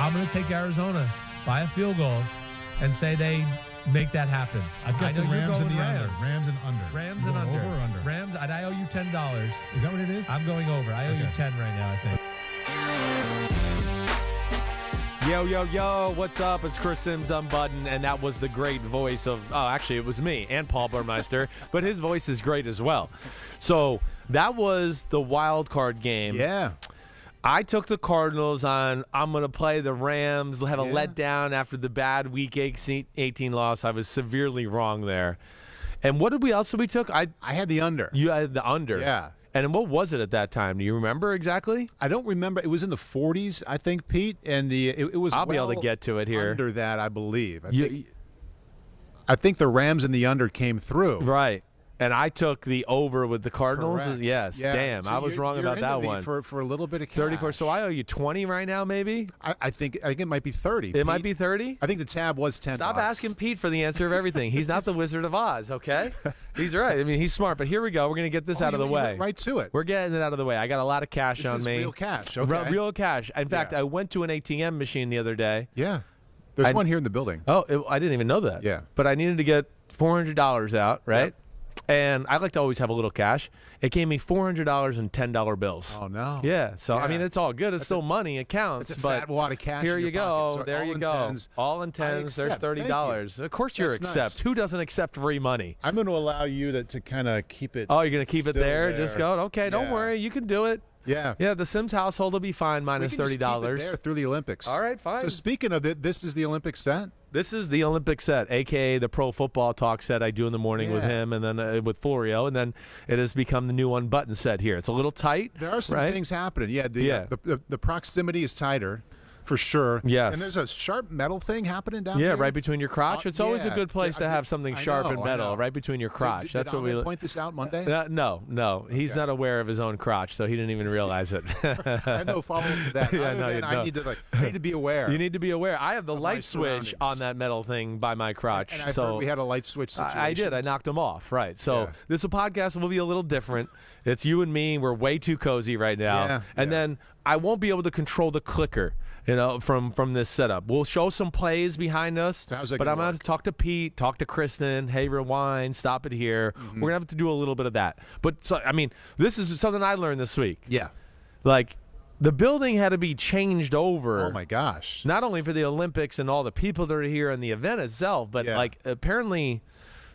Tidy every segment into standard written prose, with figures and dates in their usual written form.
I'm going to take Arizona by a field goal and say they make that happen. I've got the Rams and the under. Rams and under. Rams and under. Over or under? Rams, I owe you $10. Is that what it is? I'm going over. I owe you 10 right now, I think. Yo, yo, yo, what's up? It's Chris Simms Unbuttoned, and that was the great voice of, actually, it was me and Paul Burmeister, but his voice is great as well. So that was the wild card game. Yeah. I took the Cardinals on, I'm going to play the Rams, had a letdown after the bad Week 18 loss. I was severely wrong there. And what did we else we took? I had the under. You had the under. Yeah. And what was it at that time? Do you remember exactly? I don't remember. It was in the 40s, I think, Pete. And it was I'll be able to get to it here. Under that, I believe. I think the Rams and the under came through. Right. And I took the over with the Cardinals. Correct. Yes. Yeah. Damn, So I was wrong about that one. For a little bit of cash. 34. So I owe you 20 right now, maybe? I think it might be 30. It might be 30? I think the tab was 10. Stop asking Pete for the answer of everything. He's not the Wizard of Oz, okay? He's right. I mean, he's smart. But here we go. We're going to get this out of the way. Went right to it. We're getting it out of the way. I got a lot of cash This on is me. real cash. Okay. Real cash. In fact, I went to an ATM machine the other day. Yeah. There's one here in the building. Oh, I didn't even know that. Yeah. But I needed to get $400 out, right? Yep. And I like to always have a little cash. It gave me $400 in $10 bills. Oh, no. Yeah. So, Yeah. I mean, it's all good. It's still money. It counts. It's a but fat wad of cash here in you your pocket. go. So there all you in go. tens. All in tens. There's accept. $30. Of course you That's accept. nice. Who doesn't accept free money? I'm going to allow you to kind of keep it. Oh, you're going to keep it still there? Just go, okay, don't Yeah. worry. You can do it. Yeah. Yeah, the Sims household will be fine minus We can just $30. keep it there through the Olympics. All right, fine. So speaking of it, this is the Olympic set. This is the Olympic set, a.k.a. the Pro Football Talk set I do in the morning with Yeah. him and then with Florio, and then it has become the new Unbuttoned set here. It's a little tight. There are some right? things happening. Yeah, the proximity is tighter, for sure. Yes. And there's a sharp metal thing happening down there. Yeah, right between your crotch. It's always a yeah. good place Yeah, to have something I sharp know, and I metal know. right between your crotch. That's what we point this out Monday? No. He's not aware of his own crotch, so he didn't even realize it. I have no follow-up to that. Yeah, Other no, than you I don't. need to be aware. You need to be aware. I have the Of light my switch surroundings. on that metal thing by my crotch. And I so heard we had a light switch situation. I did. I knocked them off. Right. So Yeah. this podcast will be a little different. It's you and me. We're way too cozy right now. Yeah, and then I won't be able to control the clicker, from this setup. We'll show some plays behind us. So how's that but gonna I'm going to have work? to talk to Pete, talk to Kristen. Hey, rewind. Stop it here. Mm-hmm. We're going to have to do a little bit of that. But, so, I mean, this is something I learned this week. Yeah. Like, the building had to be changed over. Oh, my gosh. Not only for the Olympics and all the people that are here and the event itself, but, Yeah. apparently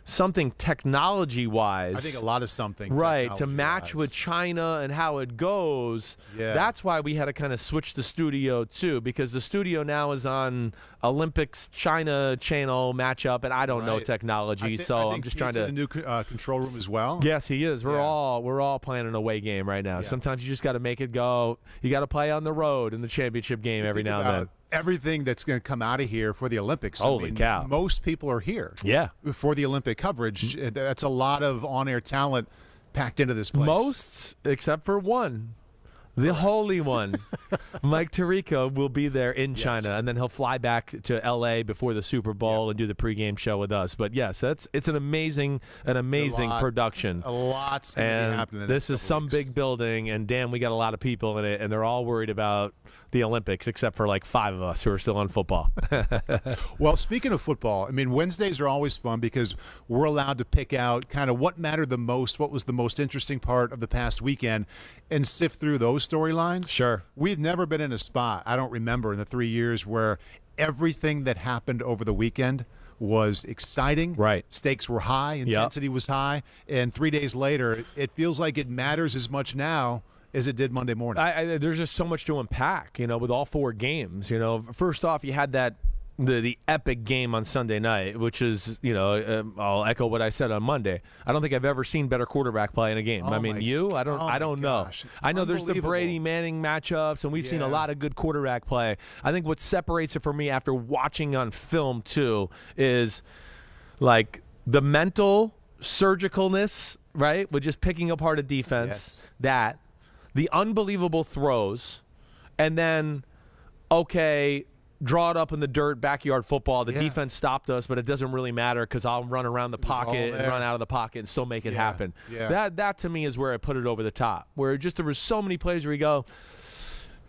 something technology-wise. I think a lot of something. Right, to match technology-wise. with China and how it goes. Yeah. That's why we had to kind of switch the studio, too, because the studio now is on Olympics China channel matchup, and I don't know Right. technology, so I I'm think just Pete's trying in to. a new control room as well. Yes, he is. We're Yeah. all playing an away game right now. Yeah. Sometimes you just got to make it go. You got to play on the road in the championship game every Think now and about then. everything that's going to come out of here for the Olympics. Holy cow. Most people are here. Yeah. For the Olympic coverage. That's a lot of on-air talent packed into this place. Most, except for one. The Holy One, Mike Tirico, will be there in China, and then he'll fly back to L.A. before the Super Bowl and do the pregame show with us. But yes, it's an amazing production. A lot's going to be happening. in the This next is couple some weeks. big building, and damn, we got a lot of people in it, and they're all worried about the Olympics, except for like 5 of us who are still on football. Well, speaking of football, I mean, Wednesdays are always fun because we're allowed to pick out kind of what mattered the most, what was the most interesting part of the past weekend, and sift through those storylines. Sure. We've never been in a spot, I don't remember, in the 3 years where everything that happened over the weekend was exciting. Right. Stakes were high, intensity was high, and 3 days later, it feels like it matters as much now as it did Monday morning. There's just so much to unpack, with all 4 games. First off, you had that the epic game on Sunday night, which is, I'll echo what I said on Monday. I don't think I've ever seen better quarterback play in a game. Oh I mean, my- I don't know. gosh. I know there's the Unbelievable. Brady Manning matchups, and we've seen a Yeah. lot of good quarterback play. I think what separates it for me after watching on film too is like the mental surgicalness, right? With just picking apart a defense, Yes. the unbelievable throws, and then, okay, draw it up in the dirt, backyard football. The Yeah. defense stopped us, but it doesn't really matter because I'll run around the was all pocket and there. run out of the pocket and still make it Yeah. happen. Yeah. That to me is where I put it over the top, where just there was so many plays where you go,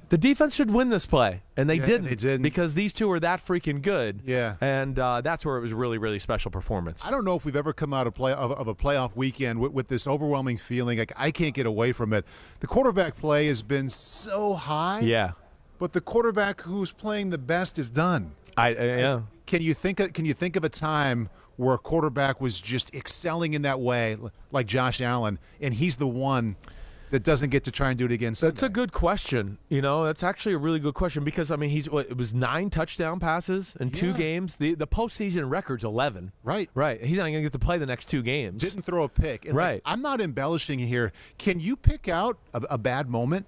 The defense should win this play, and they didn't. They didn't. Because these two are that freaking good. Yeah. And that's where it was really, really special performance. I don't know if we've ever come out of a playoff weekend with this overwhelming feeling. Like, I can't get away from it. The quarterback play has been so high. Yeah. But the quarterback who's playing the best is done. Yeah. Can you think of a time where a quarterback was just excelling in that way, like Josh Allen, and he's the one that doesn't get to try and do it again Sunday? That's a good question. That's actually a really good question because, I mean, it was 9 touchdown passes in 2 games. The postseason record's 11. Right. Right. He's not going to get to play the next 2 games. Didn't throw a pick. And right. I'm not embellishing here. Can you pick out a bad moment?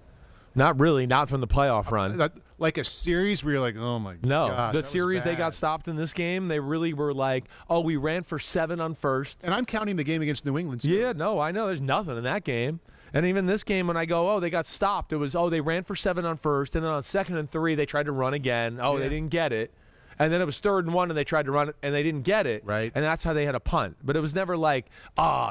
Not really. Not from the playoff run. Like a series where you're like, oh, my gosh. The series they got stopped in this game, they really were like, oh, we ran for 7 on first. And I'm counting the game against New England, too. Yeah, no, I know. There's nothing in that game. And even this game, when I go, oh, they got stopped, it was, oh, they ran for 7 on first, and then on 2nd and 3, they tried to run again. Oh, they didn't get it. And then it was 3rd and 1, and they tried to run it, and they didn't get it. Right. And that's how they had a punt. But it was never like,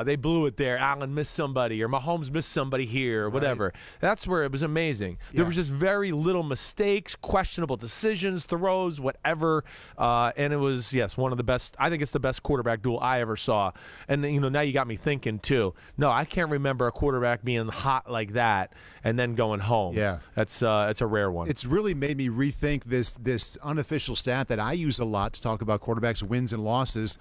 they blew it there. Allen missed somebody, or Mahomes missed somebody here, or whatever. Right. That's where it was amazing. Yeah. There was just very little mistakes, questionable decisions, throws, whatever. And it was, yes, one of the best. I think it's the best quarterback duel I ever saw. And, now you got me thinking, too. No, I can't remember a quarterback being hot like that and then going home. Yeah. It's a rare one. It's really made me rethink this unofficial stat that I use a lot to talk about quarterbacks' wins and losses.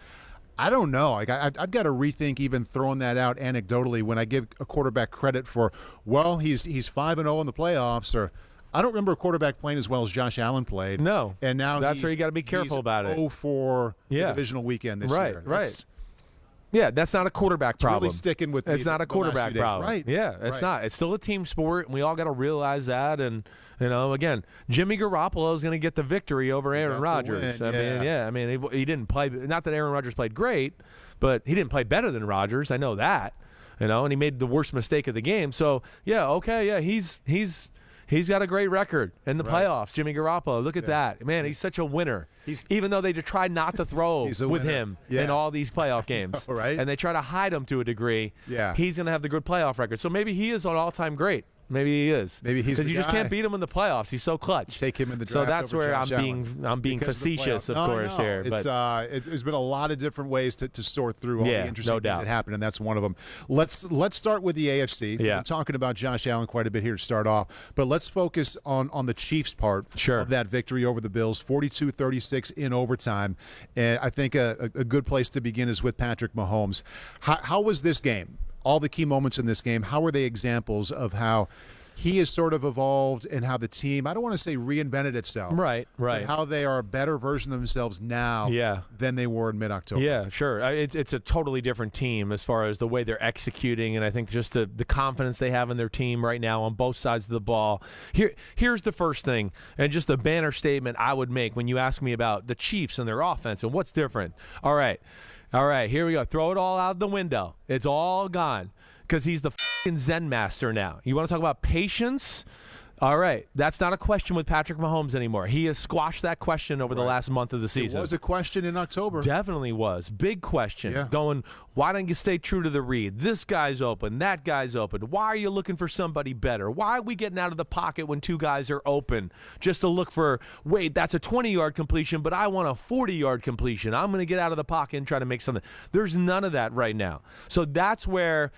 I don't know. Like I've got to rethink even throwing that out anecdotally when I give a quarterback credit for, well, he's 5-0 in the playoffs, or I don't remember a quarterback playing as well as Josh Allen played. No. And now that's where you got to be careful about it. 0-4 the divisional weekend this year. Right. Yeah, that's not a quarterback problem. Really sticking with it's not a quarterback problem. Right. Yeah, it's not. It's still a team sport, and we all got to realize that. And again, Jimmy Garoppolo is going to get the victory over Aaron Rodgers. I mean, he didn't play. Not that Aaron Rodgers played great, but he didn't play better than Rodgers. I know that. And he made the worst mistake of the game. So he's got a great record in the playoffs. Jimmy Garoppolo, look at that. Man, he's such a winner. Even though they tried not to throw with him in all these playoff games. Right. And they try to hide him to a degree. Yeah. He's going to have the good playoff record. So maybe he is an all-time great. Maybe he is. Maybe he's the guy. Because you just can't beat him in the playoffs. He's so clutch. Take him in the draft. So that's over where Josh I'm being facetious, of course, here. It's there's been a lot of different ways to sort through all the interesting things that happen, and that's one of them. Let's start with the AFC. Yeah. We're talking about Josh Allen quite a bit here to start off, but let's focus on the Chiefs part of that victory over the Bills, 42-36 in overtime. And I think a good place to begin is with Patrick Mahomes. How was this game? All the key moments in this game, how were they examples of how he has sort of evolved and how the team, I don't want to say reinvented itself. Right. How they are a better version of themselves now than they were in mid-October. Yeah, sure. It's a totally different team as far as the way they're executing, and I think just the confidence they have in their team right now on both sides of the ball. Here's the first thing, and just a banner statement I would make when you ask me about the Chiefs and their offense and what's different. All right, here we go. Throw it all out the window. It's all gone. Because he's the fucking Zen master now. You want to talk about patience? All right. That's not a question with Patrick Mahomes anymore. He has squashed that question over the last month of the season. It was a question in October. Definitely was. Big question. Yeah. Going, why don't you stay true to the read? This guy's open. That guy's open. Why are you looking for somebody better? Why are we getting out of the pocket when 2 guys are open just to look for, wait, that's a 20-yard completion, but I want a 40-yard completion. I'm going to get out of the pocket and try to make something. There's none of that right now. So that's where,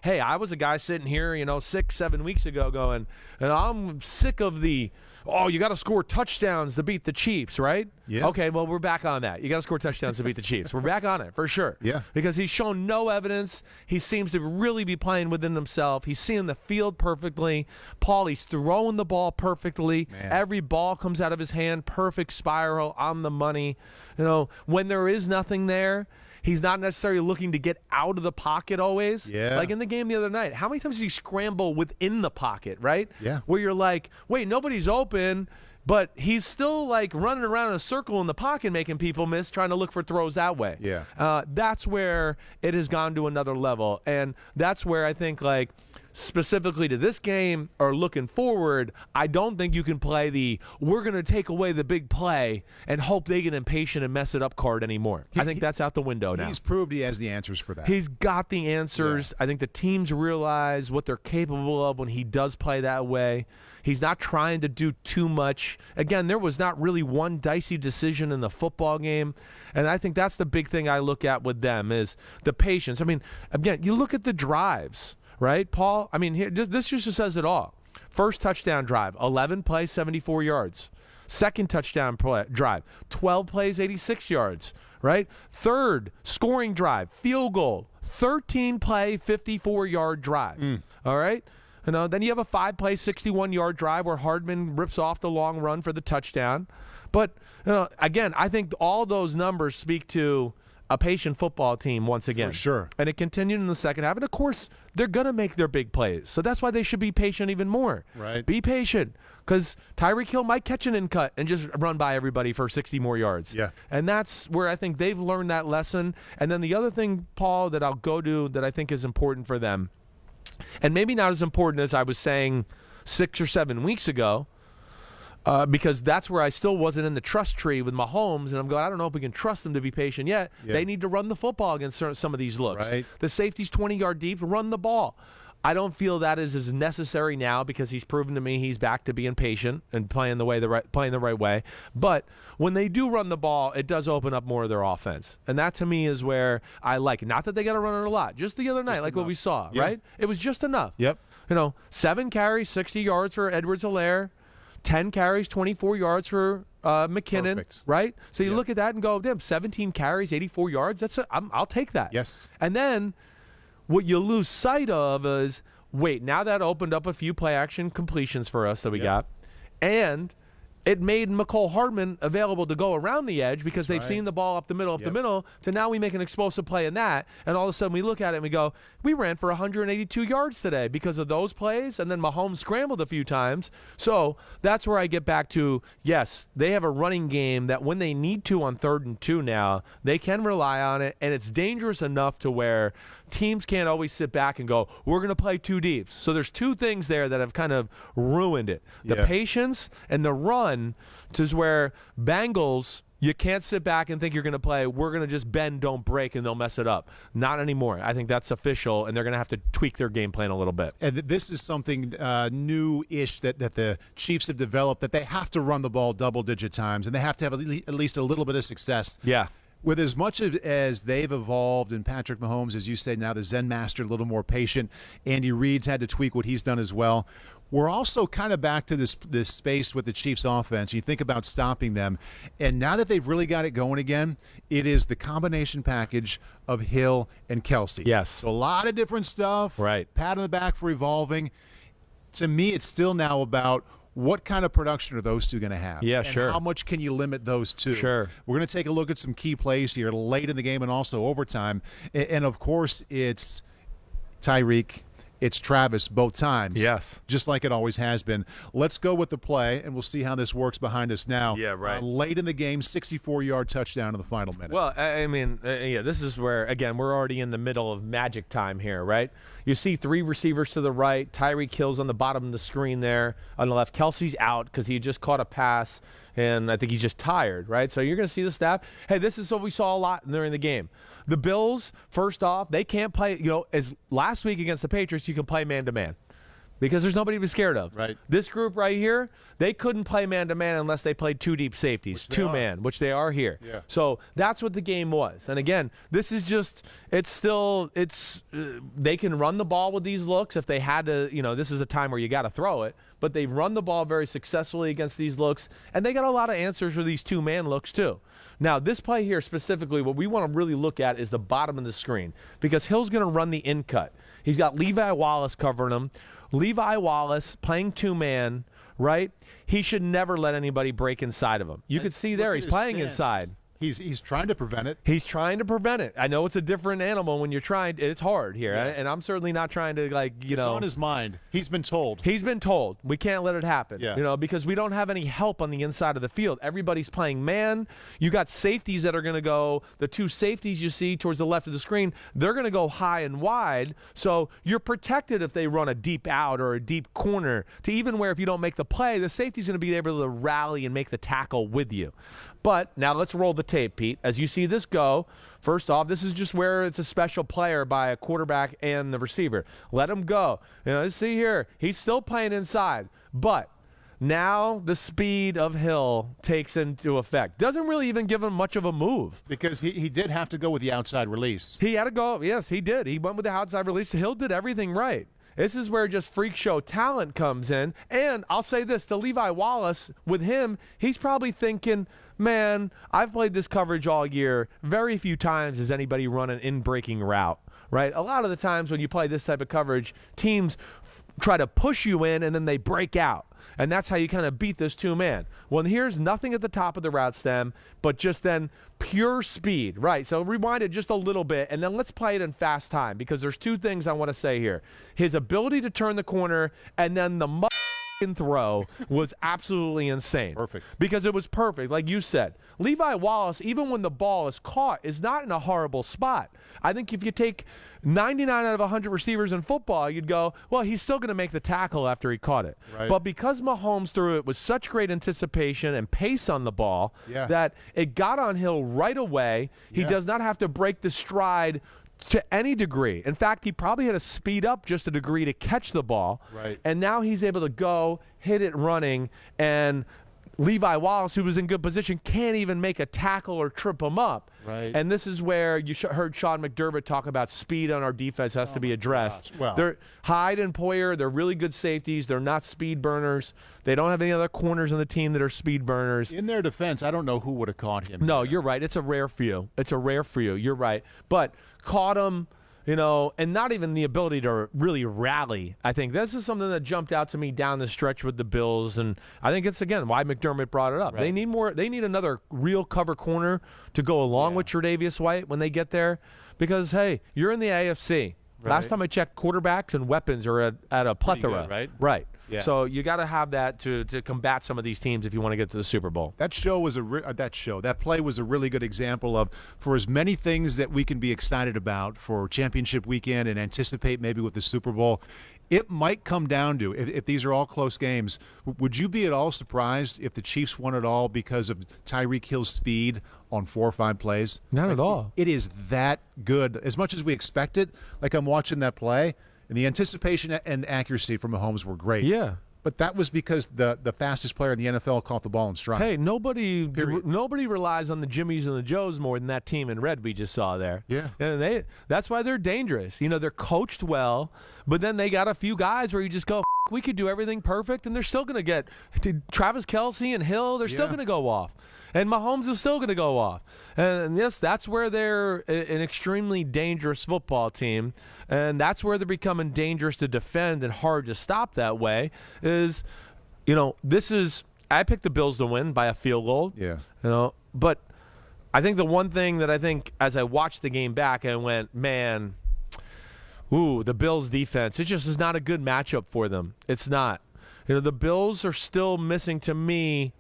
hey, I was a guy sitting here, 6-7 weeks ago going, and I'm sick of the, you got to score touchdowns to beat the Chiefs, right? Yeah. Okay, well, we're back on that. You got to score touchdowns to beat the Chiefs. We're back on it, for sure. Yeah. Because he's shown no evidence. He seems to really be playing within himself. He's seeing the field perfectly. He's throwing the ball perfectly. Man. Every ball comes out of his hand. Perfect spiral, on the money. When there is nothing there, he's not necessarily looking to get out of the pocket always. Yeah. Like in the game the other night, how many times did he scramble within the pocket, right? Yeah. Where you're like, wait, nobody's open, but he's still like running around in a circle in the pocket making people miss, trying to look for throws that way. Yeah. That's where it has gone to another level. And that's where I think, like, specifically to this game or looking forward, I don't think you can play we're going to take away the big play and hope they get impatient and mess it up card anymore. I think that's out the window now. He's proved he has the answers for that. He's got the answers. Yeah. I think the teams realize what they're capable of when he does play that way. He's not trying to do too much. Again, there was not really one dicey decision in the football game, and I think that's the big thing I look at with them is the patience. I mean, again, you look at the drives, right, Paul? I mean, this just says it all. First touchdown drive, 11 plays, 74 yards. Second touchdown drive, 12 plays, 86 yards, right? Third scoring drive, field goal, 13 play, 54-yard drive, all right? Then you have a 5-play, 61-yard drive where Hardman rips off the long run for the touchdown. But, again, I think all those numbers speak to a patient football team once again. For sure. And it continued in the second half. And, of course, they're going to make their big plays. So that's why they should be patient even more. Right. Be patient because Tyreek Hill might catch an in-cut and just run by everybody for 60 more yards. Yeah. And that's where I think they've learned that lesson. And then the other thing, Paul, that I'll go to that I think is important for them, and maybe not as important as I was saying 6 or 7 weeks ago, because that's where I still wasn't in the trust tree with Mahomes, and I'm going, I don't know if we can trust them to be patient yet. Yeah. They need to run the football against some of these looks. Right. The safety's 20-yard deep, run the ball. I don't feel that is as necessary now because he's proven to me he's back to being patient and playing the right way. But when they do run the ball, it does open up more of their offense. And that to me is where I like it. Not that they got to run it a lot. Just the other night, like enough. What we saw, right? It was just enough. Yep. 7 carries, 60 yards for Edwards-Helaire, 10 carries, 24 yards for McKinnon, Perfect. Right? So you look at that and go, damn, 17 carries, 84 yards. I'll take that. Yes. And then what you lose sight of is, wait, now that opened up a few play-action completions for us that we got, and it made McCole Hardman available to go around the edge because they've seen the ball up the middle, so now we make an explosive play in that, and all of a sudden we look at it and we go, we ran for 182 yards today because of those plays, and then Mahomes scrambled a few times. So that's where I get back to, yes, they have a running game that when they need to on 3rd and 2 now, they can rely on it, and it's dangerous enough to where teams can't always sit back and go, we're going to play 2 deep. So there's 2 things there that have kind of ruined it. The patience and the run is where Bengals, you can't sit back and think you're going to play, we're going to just bend, don't break, and they'll mess it up. Not anymore. I think that's official, and they're going to have to tweak their game plan a little bit. And this is something new-ish that the Chiefs have developed, that they have to run the ball double-digit times, and they have to have at least a little bit of success. Yeah. With as much as they've evolved, and Patrick Mahomes, as you say, now the Zen master, a little more patient. Andy Reid's had to tweak what he's done as well. We're also kind of back to this space with the Chiefs offense. You think about stopping them, and now that they've really got it going again, it is the combination package of Hill and Kelsey. Yes. So a lot of different stuff. Right. Pat on the back for evolving. To me, it's still now about what kind of production are those two going to have? Yeah, and sure. How much can you limit those two? Sure. We're going to take a look at some key plays here late in the game and also overtime. And of course, it's Tyreek, it's Travis both times. Yes. Just like it always has been. Let's go with the play, and we'll see how this works behind us now. Yeah, right. Late in the game, 64-yard touchdown in the final minute. Well, I mean, this is where, again, we're already in the middle of magic time here, right? You see 3 receivers to the right. Tyreek Hill's on the bottom of the screen there. On the left, Kelsey's out because he just caught a pass, and I think he's just tired, right? So you're going to see the snap. Hey, this is what we saw a lot during the game. The Bills, first off, they can't play, as last week against the Patriots, you can play man-to-man because there's nobody to be scared of. Right. This group right here, they couldn't play man-to-man unless they played 2 deep safeties, 2-man, which they are here. Yeah. So that's what the game was. And again, this is just, they can run the ball with these looks if they had to, this is a time where you got to throw it, but they've run the ball very successfully against these looks, and they got a lot of answers for these 2-man looks too. Now, this play here specifically, what we want to really look at is the bottom of the screen because Hill's going to run the in-cut. He's got Levi Wallace covering him. Levi Wallace playing 2-man, right? He should never let anybody break inside of him. You could see there he's playing inside. He's trying to prevent it. He's trying to prevent it. I know it's a different animal when you're trying. It's hard here, and I'm certainly not trying to It's on his mind. He's been told. He's been told. We can't let it happen. Yeah. Because we don't have any help on the inside of the field. Everybody's playing man. You got safeties that are going to go. The two safeties you see towards the left of the screen, they're going to go high and wide. So you're protected if they run a deep out or a deep corner. To even where if you don't make the play, the safety's going to be able to rally and make the tackle with you. But now let's roll the tape, Pete. As you see this go, first off, this is just where it's a special player by a quarterback and the receiver. Let him go. See here, he's still playing inside. But now the speed of Hill takes into effect. Doesn't really even give him much of a move. Because he did have to go with the outside release. He had to go. Yes, he did. He went with the outside release. Hill did everything right. This is where just freak show talent comes in. And I'll say this, to Levi Wallace, with him, he's probably thinking, man, I've played this coverage all year. Very few times has anybody run an in-breaking route, right? A lot of the times when you play this type of coverage, teams try to push you in and then they break out. And that's how you kind of beat this two-man. Well, here's nothing at the top of the route stem, but just then pure speed, right? So rewind it just a little bit, and then let's play it in fast time because there's two things I want to say here. His ability to turn the corner and then the throw was absolutely insane. Perfect. Because it was perfect, like you said. Levi Wallace, even when the ball is caught, is not in a horrible spot. I think if you take 99 out of 100 receivers in football, you'd go, well, he's still going to make the tackle after he caught it. Right. But because Mahomes threw it with such great anticipation and pace on the ball that it got on Hill right away, he does not have to break the stride to any degree. In fact, he probably had to speed up just a degree to catch the ball. Right. And now he's able to go, hit it running, and Levi Wallace, who was in good position, can't even make a tackle or trip him up. Right. And this is where you heard Sean McDermott talk about speed on our defense has to be addressed. Well, they're Hyde and Poyer, they're really good safeties. They're not speed burners. They don't have any other corners on the team that are speed burners. In their defense, I don't know who would have caught him. No, you're right. It's a rare few. It's a rare few. You're right. But caught him, and not even the ability to really rally. I think this is something that jumped out to me down the stretch with the Bills, and I think it's, again, why McDermott brought it up. Right. They need more. They need another real cover corner to go along with Tre'Davious White when they get there because, hey, you're in the AFC. Right. Last time I checked, quarterbacks and weapons are at a plethora. Good, right? Right. Yeah. So you got to have that to combat some of these teams if you want to get to the Super Bowl. That play was a really good example of, for as many things that we can be excited about for championship weekend and anticipate maybe with the Super Bowl, it might come down to, if these are all close games, would you be at all surprised if the Chiefs won it all because of Tyreek Hill's speed on 4 or 5 plays? Not at all. It is that good. As much as we expect it, like I'm watching that play, and the anticipation and accuracy from Mahomes were great. Yeah. But that was because the fastest player in the NFL caught the ball in stride. Hey, nobody relies on the Jimmies and the Joes more than that team in red we just saw there. Yeah. And that's why they're dangerous. They're coached well, but then they got a few guys where you just go, we could do everything perfect, and they're still going to get Travis Kelce and Hill, they're still going to go off. And Mahomes is still going to go off. And yes, that's where they're an extremely dangerous football team. And that's where they're becoming dangerous to defend and hard to stop that way is, I picked the Bills to win by a field goal. Yeah. But I think the one thing that I think as I watched the game back, I went, man, the Bills defense, it just is not a good matchup for them. It's not. The Bills are still missing, to me,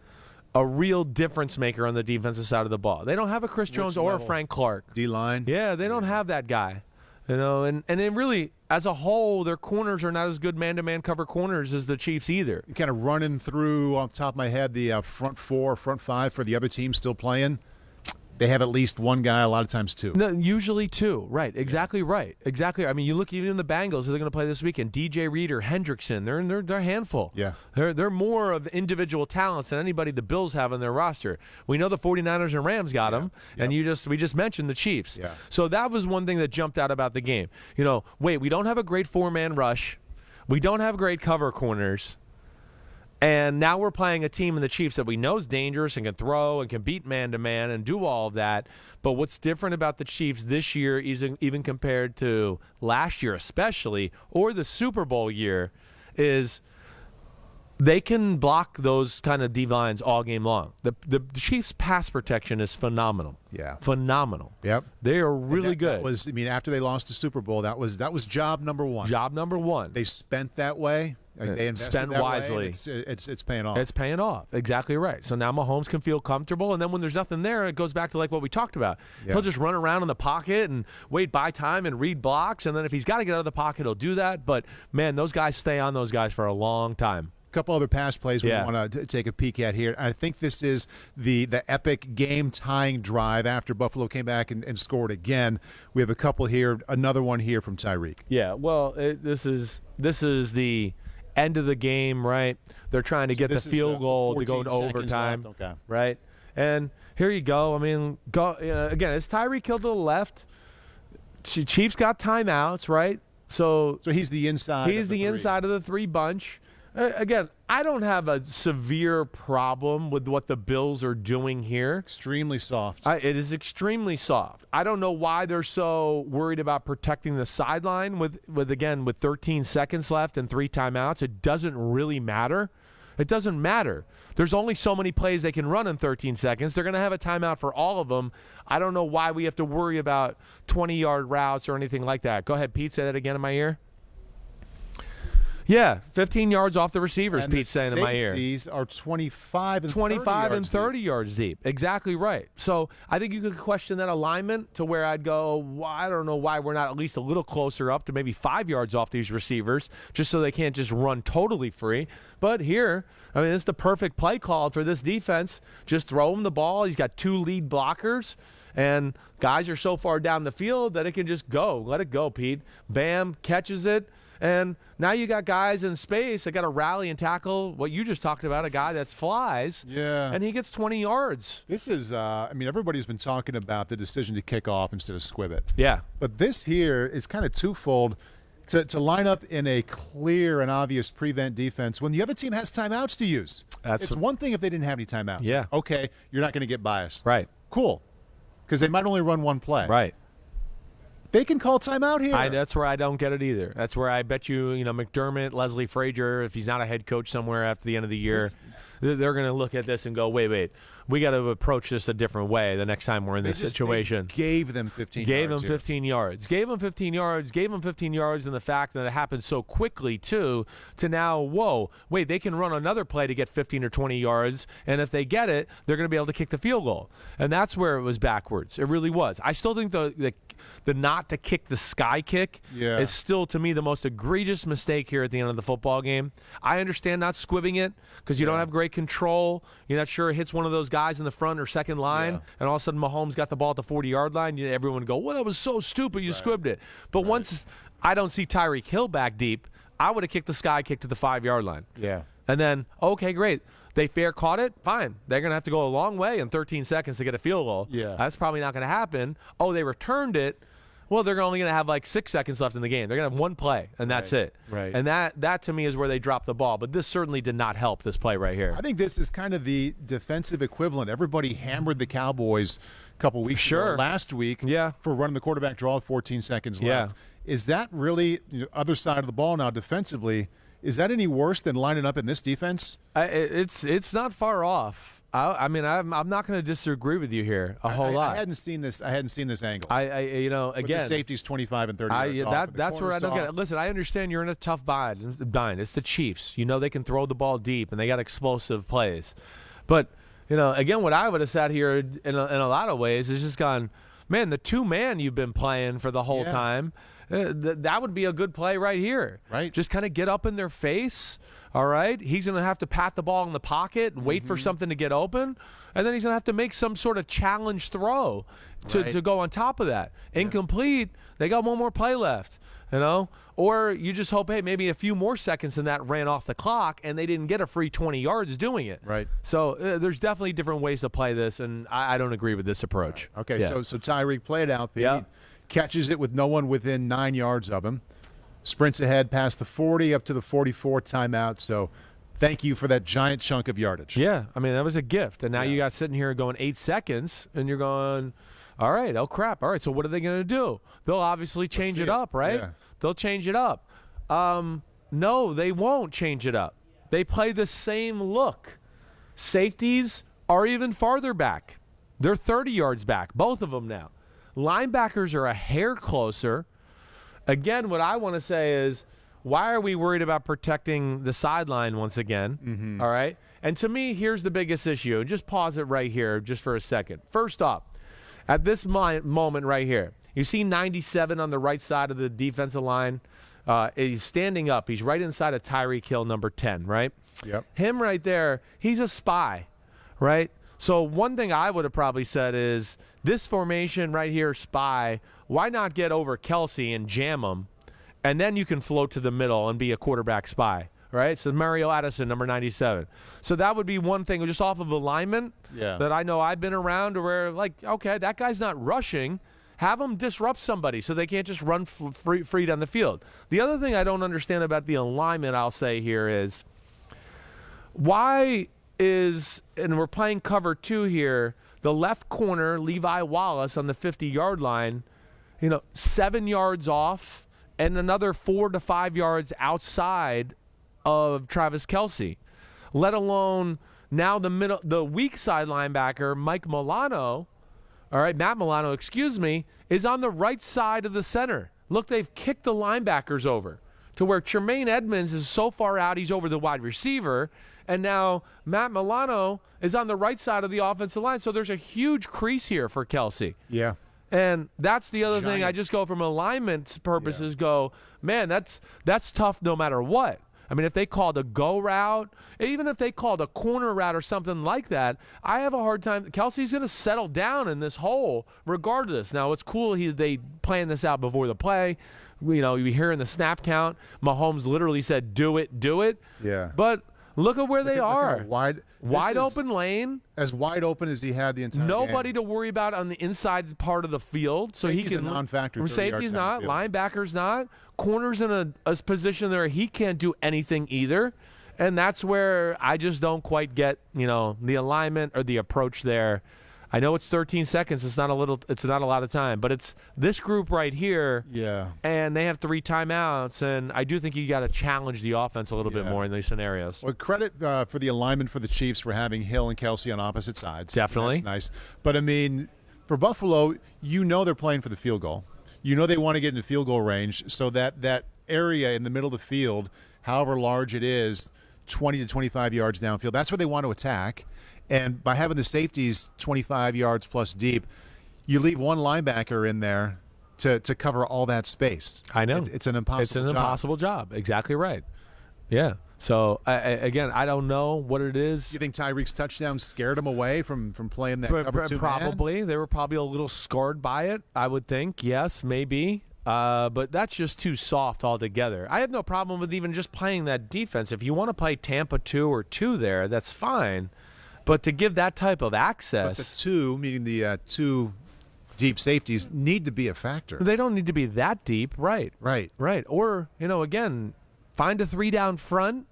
a real difference maker on the defensive side of the ball. They don't have a Chris Jones or a Frank Clark. D-line? Yeah, they don't have that guy. And it really, as a whole, their corners are not as good man-to-man cover corners as the Chiefs either. Kind of running through, off the top of my head, the front 4, front 5 for the other team still playing. They have at least one guy, a lot of times 2. No, usually 2. Right. Exactly right. Exactly. I mean, you look even in the Bengals, who they're going to play this weekend. DJ Reed or Hendrickson, they're a handful. Yeah. They're more of individual talents than anybody the Bills have on their roster. We know the 49ers and Rams got them, and we just mentioned the Chiefs. Yeah. So that was one thing that jumped out about the game. We don't have a great 4-man rush. We don't have great cover corners. And now we're playing a team in the Chiefs that we know is dangerous and can throw and can beat man-to-man and do all of that. But what's different about the Chiefs this year, even compared to last year especially, or the Super Bowl year, is they can block those kind of D-lines all game long. The Chiefs' pass protection is phenomenal. Yeah. Phenomenal. Yep. They are really good. That was, after they lost the Super Bowl, that was job number one. Job number one. They spent that way. They invested spent that wisely. Way, it's paying off. It's paying off. Exactly right. So now Mahomes can feel comfortable, and then when there's nothing there, it goes back to like what we talked about. Yeah. He'll just run around in the pocket and wait by time and read blocks, and then if he's got to get out of the pocket, he'll do that. But, man, those guys stay on those guys for a long time. A couple other pass plays we want to take a peek at here. I think this is the epic game-tying drive after Buffalo came back and scored again. We have a couple here, another one here from Tyreek. Yeah, well, this is the end of the game, right? They're trying to get the field goal to go into overtime, okay. Right? And here you go. I mean, again, it's Tyreek Hill to the left. Chiefs got timeouts, right? So he's the inside. He's the inside of the three bunch. Again, I don't have a severe problem with what the Bills are doing here. Extremely soft. It is extremely soft. I don't know why they're so worried about protecting the sideline with 13 seconds left and 3 timeouts. It doesn't really matter. It doesn't matter. There's only so many plays they can run in 13 seconds. They're going to have a timeout for all of them. I don't know why we have to worry about 20-yard routes or anything like that. Go ahead, Pete. Say that again in my ear. Yeah, 15 yards off the receivers, and Pete's saying in my ear. Safeties are 25 and 30 yards deep. Exactly right. So I think you could question that alignment to where I'd go, well, I don't know why we're not at least a little closer up to maybe 5 yards off these receivers just so they can't just run totally free. But here, I mean, it's the perfect play call for this defense. Just throw him the ball. He's got 2 lead blockers. And guys are so far down the field that it can just go. Let it go, Pete. Bam, catches it. And now you got guys in space that got to rally and tackle what you just talked about, a guy that flies. Yeah. And he gets 20 yards. This is, everybody's been talking about the decision to kick off instead of squib it. Yeah. But this here is kind of twofold. To line up in a clear and obvious prevent defense when the other team has timeouts to use. It's one thing if they didn't have any timeouts. Yeah. Okay, you're not going to get bias. Right. Cool. Because they might only run one play. Right. They can call timeout here. That's where I don't get it either. That's where I bet you, McDermott, Leslie Frazier, if he's not a head coach somewhere after the end of the year, they're going to look at this and go, wait. We got to approach this a different way the next time we're in this situation. They gave them 15 yards. Gave them 15 yards. Gave them 15 yards. Gave them 15 yards, and the fact that it happened so quickly, too, to now, whoa, wait, they can run another play to get 15 or 20 yards, and if they get it, they're going to be able to kick the field goal. And that's where it was backwards. It really was. I still think the not to kick the sky kick is still, to me, the most egregious mistake here at the end of the football game. I understand not squibbing it because you don't have great control. You're not sure it hits one of those guys in the front or second line, and all of a sudden Mahomes got the ball at the 40-yard line. Everyone would go, well, that was so stupid. You squibbed it. But once I don't see Tyreek Hill back deep, I would have kicked the sky kick to the 5-yard line. Yeah. And then, okay, great. They fair caught it? Fine. They're going to have to go a long way in 13 seconds to get a field goal. Yeah. That's probably not going to happen. Oh, they returned it. Well, they're only going to have like 6 seconds left in the game. They're going to have one play, and that's it. Right. And that to me is where they dropped the ball. But this certainly did not help this play right here. I think this is kind of the defensive equivalent. Everybody hammered the Cowboys a couple weeks ago, last week, for running the quarterback draw with 14 seconds left. Is that really other side of the ball now defensively? Is that any worse than lining up in this defense? It's not far off. I'm not going to disagree with you here a whole lot. I hadn't seen this angle. Again, but the safety's 25 and 30 yards off. That's where I don't get it. Listen, I understand you're in a tough bind. It's the Chiefs. They can throw the ball deep, and they got explosive plays. But again, what I would have sat here in a lot of ways is just gone, man, the 2-man you've been playing for the whole time. That would be a good play right here. Right. Just kind of get up in their face. All right. He's going to have to pat the ball in the pocket and wait for something to get open. And then he's going to have to make some sort of challenge throw to go on top of that. Incomplete. They got one more play left, Or you just hope, hey, maybe a few more seconds than that ran off the clock and they didn't get a free 20 yards doing it. Right. So there's definitely different ways to play this, and I don't agree with this approach. Right. Okay, so Tyreek played out, Pete. Yeah. Catches it with no one within 9 yards of him. Sprints ahead past the 40 up to the 44 timeout. So thank you for that giant chunk of yardage. Yeah, that was a gift. And now you got sitting here going 8 seconds, and you're going, all right, oh, crap. All right, so what are they going to do? They'll obviously change it up, right? Yeah. They'll change it up. No, they won't change it up. They play the same look. Safeties are even farther back. They're 30 yards back, both of them now. Linebackers are a hair closer. Again, what I want to say is, why are we worried about protecting the sideline once again? All right? And to me, here's the biggest issue. Just pause it right here just for a second. First off, at this moment right here, you see 97 on the right side of the defensive line. He's standing up. He's right inside of Tyreek Hill, number 10, right? Yep. Him right there, he's a spy, right? So one thing I would have probably said is, this formation right here, spy, why not get over Kelsey and jam him, and then you can float to the middle and be a quarterback spy, right? So Mario Addison, number 97. So that would be one thing, just off of alignment that I know I've been around where, like, okay, that guy's not rushing. Have them disrupt somebody so they can't just run free down the field. The other thing I don't understand about the alignment, I'll say here, is why is, and we're playing cover 2 here, the left corner, Levi Wallace, on the 50-yard line, 7 yards off and another 4 to 5 yards outside of Travis Kelce, let alone now the weak side linebacker, Matt Milano, is on the right side of the center. Look, they've kicked the linebackers over to where Tremaine Edmonds is so far out, he's over the wide receiver, and now Matt Milano is on the right side of the offensive line. So there's a huge crease here for Kelce. Yeah. And that's the other thing. I just go from alignment purposes, man, that's tough no matter what. I mean, if they called a go route, even if they called a corner route or something like that, I have a hard time. Kelsey's going to settle down in this hole regardless. Now, it's cool they planned this out before the play. You hear in the snap count, Mahomes literally said, do it. Yeah. But look at where they are. Wide open lane. As wide open as he had the entire Nobody game. to worry about on the inside part of the field. So Safety's he can a non-factor. Safety's not. Linebacker's not. Corner's in a position there he can't do anything either. And that's where I just don't quite get, the alignment or the approach there. I know it's 13 seconds. It's not a lot of time, but it's this group right here. Yeah. And they have 3 timeouts, and I do think you got to challenge the offense a little bit more in these scenarios. Well, credit for the alignment for the Chiefs for having Hill and Kelsey on opposite sides. Definitely. That's nice. But, I mean, for Buffalo, they're playing for the field goal. They want to get into field goal range so that area in the middle of the field, however large it is, 20 to 25 yards downfield, that's where they want to attack. And by having the safeties 25 yards plus deep, you leave one linebacker in there to cover all that space. I know. It's an impossible job. Exactly right. Yeah. So, again, I don't know what it is. You think Tyreek's touchdown scared him away from playing that cover 2 Probably. man? They were probably a little scarred by it, I would think. Yes, maybe. But that's just too soft altogether. I have no problem with even just playing that defense. If you want to play Tampa 2 or 2 there, that's fine. But to give that type of access. But the 2, meaning the 2 deep safeties, need to be a factor. They don't need to be that deep. Right. Right. Or, again, find a 3 down front,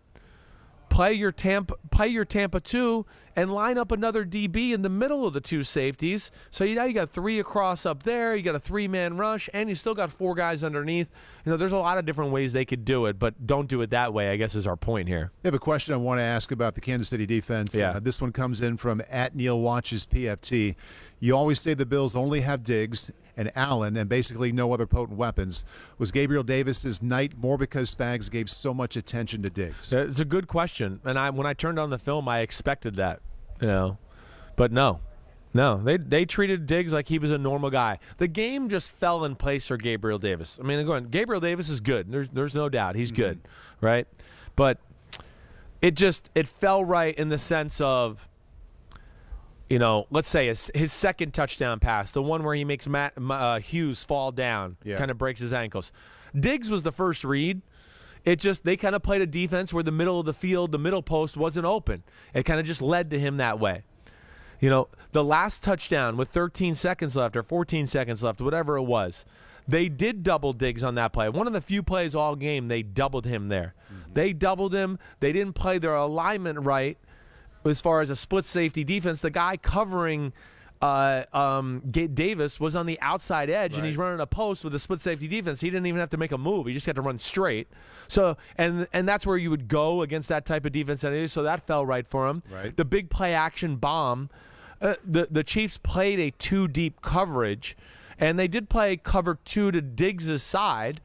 play your Tampa 2, and line up another DB in the middle of the 2 safeties. So now you got 3 across up there, you got a 3-man rush, and you still got 4 guys underneath. There's a lot of different ways they could do it, but don't do it that way, I guess, is our point here. I have a question I want to ask about the Kansas City defense. Yeah. This one comes in from @NeilWatches PFT. You always say the Bills only have Diggs and Allen and basically no other potent weapons. Was Gabriel Davis's night more because Spags gave so much attention to Diggs? It's a good question, and when I turned on the film, I expected that, but no, they treated Diggs like he was a normal guy. The game just fell in place for Gabriel Davis. I mean, again, Gabriel Davis is good. There's no doubt he's good, right? But it fell right in the sense of, let's say his second touchdown pass, the one where he makes Hughes fall down, kind of breaks his ankles. Diggs was the first read. They kind of played a defense where the middle of the field, the middle post wasn't open. It kind of just led to him that way. The last touchdown with 13 seconds left or 14 seconds left, whatever it was, they did double Diggs on that play. One of the few plays all game, they doubled him there. They doubled him. They didn't play their alignment right as far as a split safety defense. The guy covering Davis was on the outside edge, Right. and he's running a post with a split safety defense. He didn't even have to make a move. He just had to run straight. So, and that's where you would go against that type of defense. So that fell right for him. Right. The big play action bomb. The Chiefs played a 2-deep coverage, and they did play cover 2 to Diggs' side,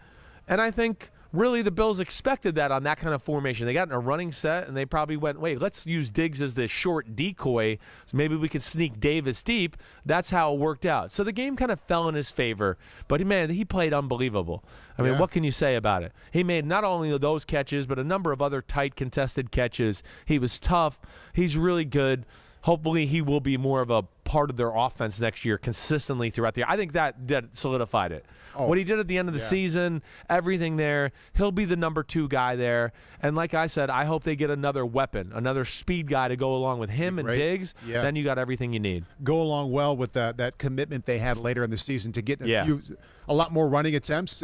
and I think really the Bills expected that on that kind of formation. They got in a running set, and they probably went, wait, let's use Diggs as this short decoy, so maybe we could sneak Davis deep. That's how it worked out. So the game kind of fell in his favor, but man, he played unbelievable. I mean, what can you say about it? He made not only those catches, but a number of other tight contested catches. He was tough. He's really good. Hopefully he will be more of a part of their offense next year consistently throughout the year. I think that solidified it. What he did at the end of the season, everything there, he'll be the number 2 guy there. And like I said, I hope they get another weapon, another speed guy to go along with him and Diggs. Yeah. Then you got everything you need. Go along well with that commitment they had later in the season to get a lot more running attempts.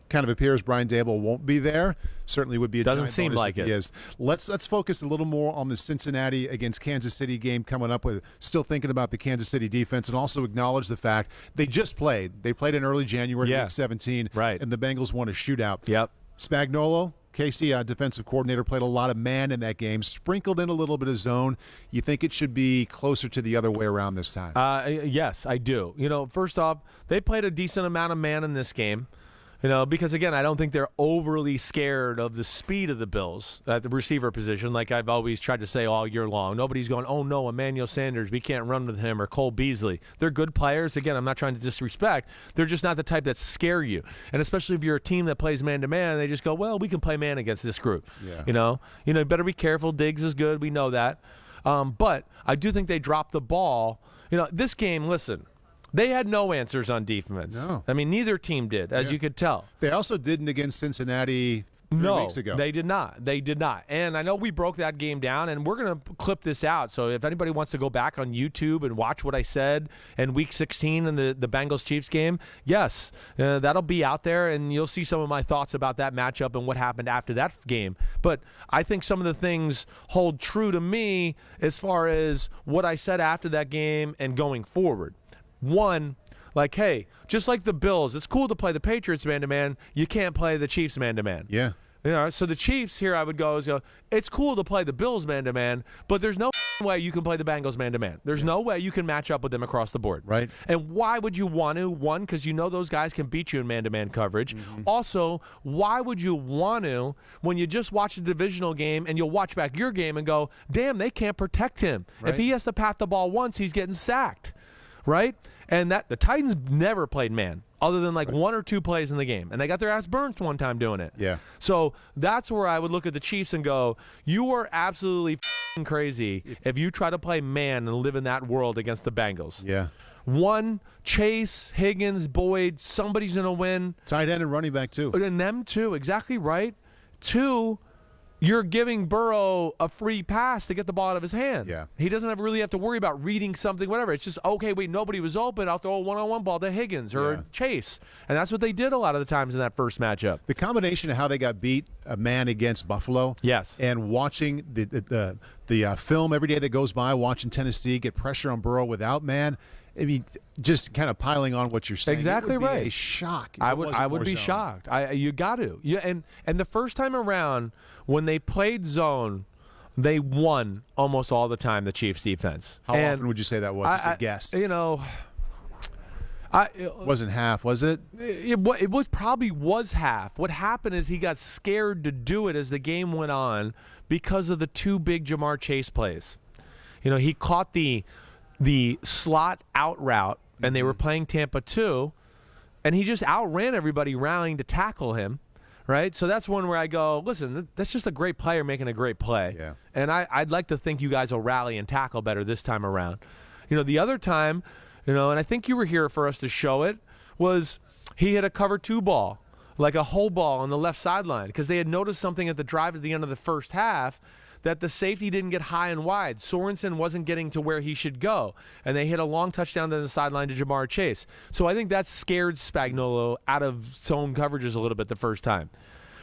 Kind of appears Brian Dable won't be there. Certainly would be a Doesn't giant seem bonus like if he it. is. Let's focus a little more on the Cincinnati against Kansas City game coming up. With still thinking about the Kansas City defense, and also acknowledge the fact they just played. They played in early January, week 17, right? And the Bengals won a shootout. Yep. Spagnuolo, KC defensive coordinator, played a lot of man in that game, sprinkled in a little bit of zone. You think it should be closer to the other way around this time? Yes, I do. First off, they played a decent amount of man in this game. Because, again, I don't think they're overly scared of the speed of the Bills at the receiver position, like I've always tried to say all year long. Nobody's going, oh, no, Emmanuel Sanders, we can't run with him, or Cole Beasley. They're good players. Again, I'm not trying to disrespect. They're just not the type that scare you. And especially if you're a team that plays man-to-man, they just go, well, we can play man against this group. Yeah. You better be careful. Diggs is good. We know that. But I do think they dropped the ball. This game, listen, they had no answers on defense. No. I mean, neither team did, as you could tell. They also didn't against Cincinnati 3 weeks ago. They did not. They did not. And I know we broke that game down, and we're going to clip this out. So if anybody wants to go back on YouTube and watch what I said in Week 16 in the Bengals-Chiefs game, yes, that'll be out there, and you'll see some of my thoughts about that matchup and what happened after that game. But I think some of the things hold true to me as far as what I said after that game and going forward. One, like, hey, just like the Bills, it's cool to play the Patriots man-to-man. You can't play the Chiefs man-to-man. Yeah. So the Chiefs here, I would go, it's cool to play the Bills man-to-man, but there's no way you can play the Bengals man-to-man. There's no way you can match up with them across the board. Right. And why would you want to? One, because you know those guys can beat you in man-to-man coverage. Mm-hmm. Also, why would you want to when you just watch a divisional game and you'll watch back your game and go, damn, they can't protect him. Right. If he has to pat the ball once, he's getting sacked. Right? And the Titans never played man other than like 1 or 2 plays in the game. And they got their ass burnt one time doing it. Yeah. So that's where I would look at the Chiefs and go, you are absolutely crazy if you try to play man and live in that world against the Bengals. Yeah. One, Chase, Higgins, Boyd, somebody's going to win. Tight end and running back, too. And them, too. Exactly right. 2, you're giving Burrow a free pass to get the ball out of his hand. Yeah. He doesn't really have to worry about reading something, whatever. It's just, okay, wait, nobody was open. I'll throw a one-on-one ball to Higgins or Chase. And that's what they did a lot of the times in that first matchup. The combination of how they got beat, a man against Buffalo. Yes. And watching the film every day that goes by, watching Tennessee get pressure on Burrow without man. I mean, just kind of piling on what you're saying. Exactly it would be right. A shock. I would be shocked. You got to. And the first time around when they played zone, they won almost all the time. The Chiefs defense. How often would you say that was? Just a guess. It wasn't half, was it? It was probably half. What happened is he got scared to do it as the game went on because of the 2 big Jamar Chase plays. He caught the slot out route, and they were playing Tampa 2, and he just outran everybody rallying to tackle him, right? So that's one where I go, listen, that's just a great player making a great play. Yeah. And I'd like to think you guys will rally and tackle better this time around. The other time, and I think you were here for us to show it, was he hit a cover 2 ball, like a hole ball on the left sideline, because they had noticed something at the drive at the end of the first half, that the safety didn't get high and wide. Sorensen wasn't getting to where he should go, and they hit a long touchdown to the sideline to Jamar Chase. So I think that scared Spagnuolo out of zone coverages a little bit the first time.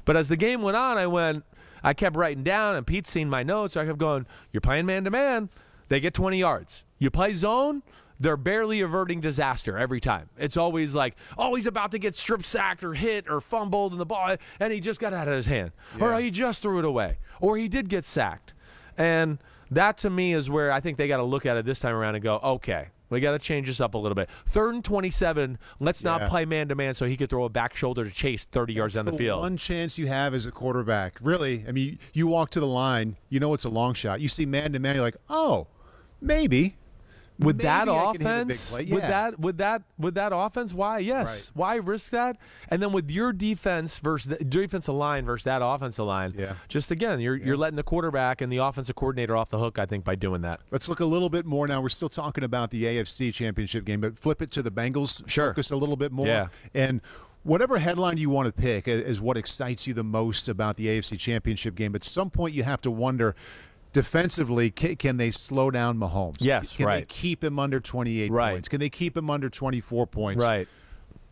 But as the game went on, I kept writing down, and Pete's seen my notes, so I kept going, you're playing man-to-man, they get 20 yards. You play zone, they're barely averting disaster every time. It's always like, oh, he's about to get strip sacked or hit or fumbled in the ball, and he just got out of his hand. Yeah. Or he just threw it away. Or he did get sacked. And that, to me, is where I think they got to look at it this time around and go, okay, we got to change this up a little bit. 3rd and 27, let's not play man-to-man so he could throw a back shoulder to Chase 30 yards down the field. One chance you have as a quarterback. Really, I mean, you walk to the line, you know it's a long shot. You see man-to-man, you're like, oh, maybe. With that offense, with that offense, why? Yes. Right. Why risk that? And then with your defense versus the defensive line versus that offensive line, just again, you're letting the quarterback and the offensive coordinator off the hook, I think, by doing that. Let's look a little bit more now. We're still talking about the AFC Championship game, but flip it to the Bengals. Sure. Focus a little bit more. Yeah. And whatever headline you want to pick is what excites you the most about the AFC Championship game. But at some point you have to wonder, defensively, can they slow down Mahomes? Yes, Can they keep him under 28 points? Can they keep him under 24 points? Right.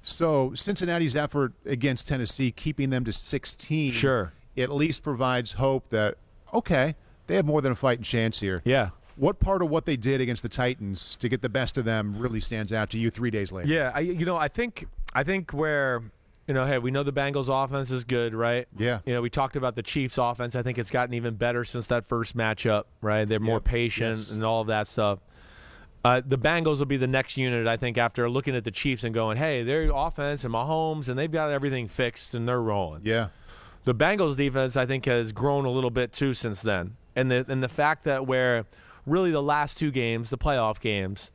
So Cincinnati's effort against Tennessee, keeping them to 16, at least provides hope that, okay, they have more than a fighting chance here. Yeah. What part of what they did against the Titans to get the best of them really stands out to you 3 days later? Yeah, I think where – hey, we know the Bengals offense is good, right? Yeah. We talked about the Chiefs offense. I think it's gotten even better since that first matchup, right? They're more patient and all of that stuff. The Bengals will be the next unit, I think, after looking at the Chiefs and going, hey, their offense and Mahomes, and they've got everything fixed and they're rolling. Yeah. The Bengals defense, I think, has grown a little bit too since then. And the fact that where really the last 2 games, the playoff games,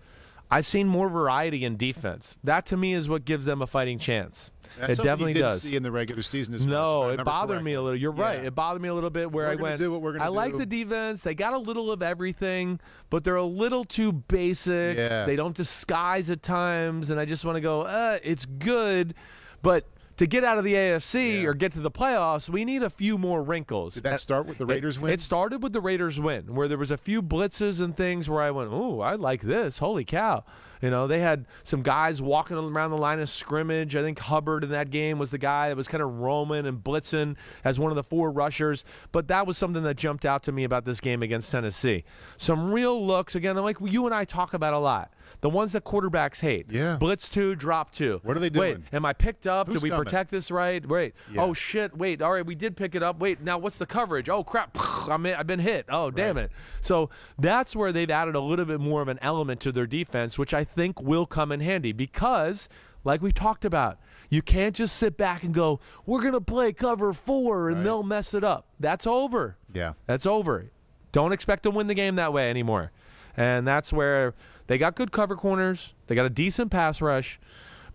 I've seen more variety in defense. That, to me, is what gives them a fighting chance. That's it definitely you didn't does. See in the regular season as no, much, it bothered me a little. You're right. It bothered me a little bit where I went. I like the defense. They got a little of everything, but they're a little too basic. Yeah. They don't disguise at times, and I just want to go. It's good, but to get out of the AFC or get to the playoffs, we need a few more wrinkles. Did that start with the Raiders win? It started with the Raiders win, where there was a few blitzes and things where I went, "Ooh, I like this. Holy cow!" They had some guys walking around the line of scrimmage. I think Hubbard in that game was the guy that was kind of roaming and blitzing as one of the 4 rushers. But that was something that jumped out to me about this game against Tennessee. Some real looks, again, like you and I talk about a lot. The ones that quarterbacks hate. Yeah. Blitz 2, drop 2. What are they doing? Wait, am I picked up? Who's Did we coming? protect this right? Wait. Yeah. Oh, shit. Wait. All right, we did pick it up. Wait, now what's the coverage? Oh, crap. I've been hit. Oh, damn it. So that's where they've added a little bit more of an element to their defense, which I think will come in handy because, like we talked about, you can't just sit back and go, we're going to play cover 4 and they'll mess it up. That's over. Yeah. That's over. Don't expect to win the game that way anymore. And that's where they got good cover corners. They got a decent pass rush.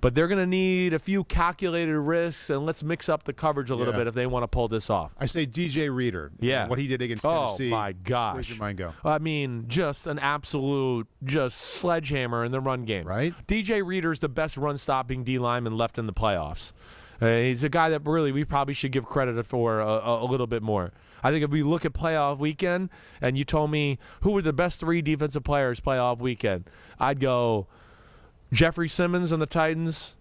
But they're going to need a few calculated risks, and let's mix up the coverage a little bit if they want to pull this off. I say DJ Reader. Yeah. What he did against Tennessee. Oh, my gosh. Where's your mind go? I mean, just an absolute sledgehammer in the run game. Right. DJ Reader's the best run-stopping D lineman left in the playoffs. He's a guy that really we probably should give credit for a little bit more. I think if we look at playoff weekend and you told me who were the best 3 defensive players playoff weekend, I'd go Jeffrey Simmons on the Titans.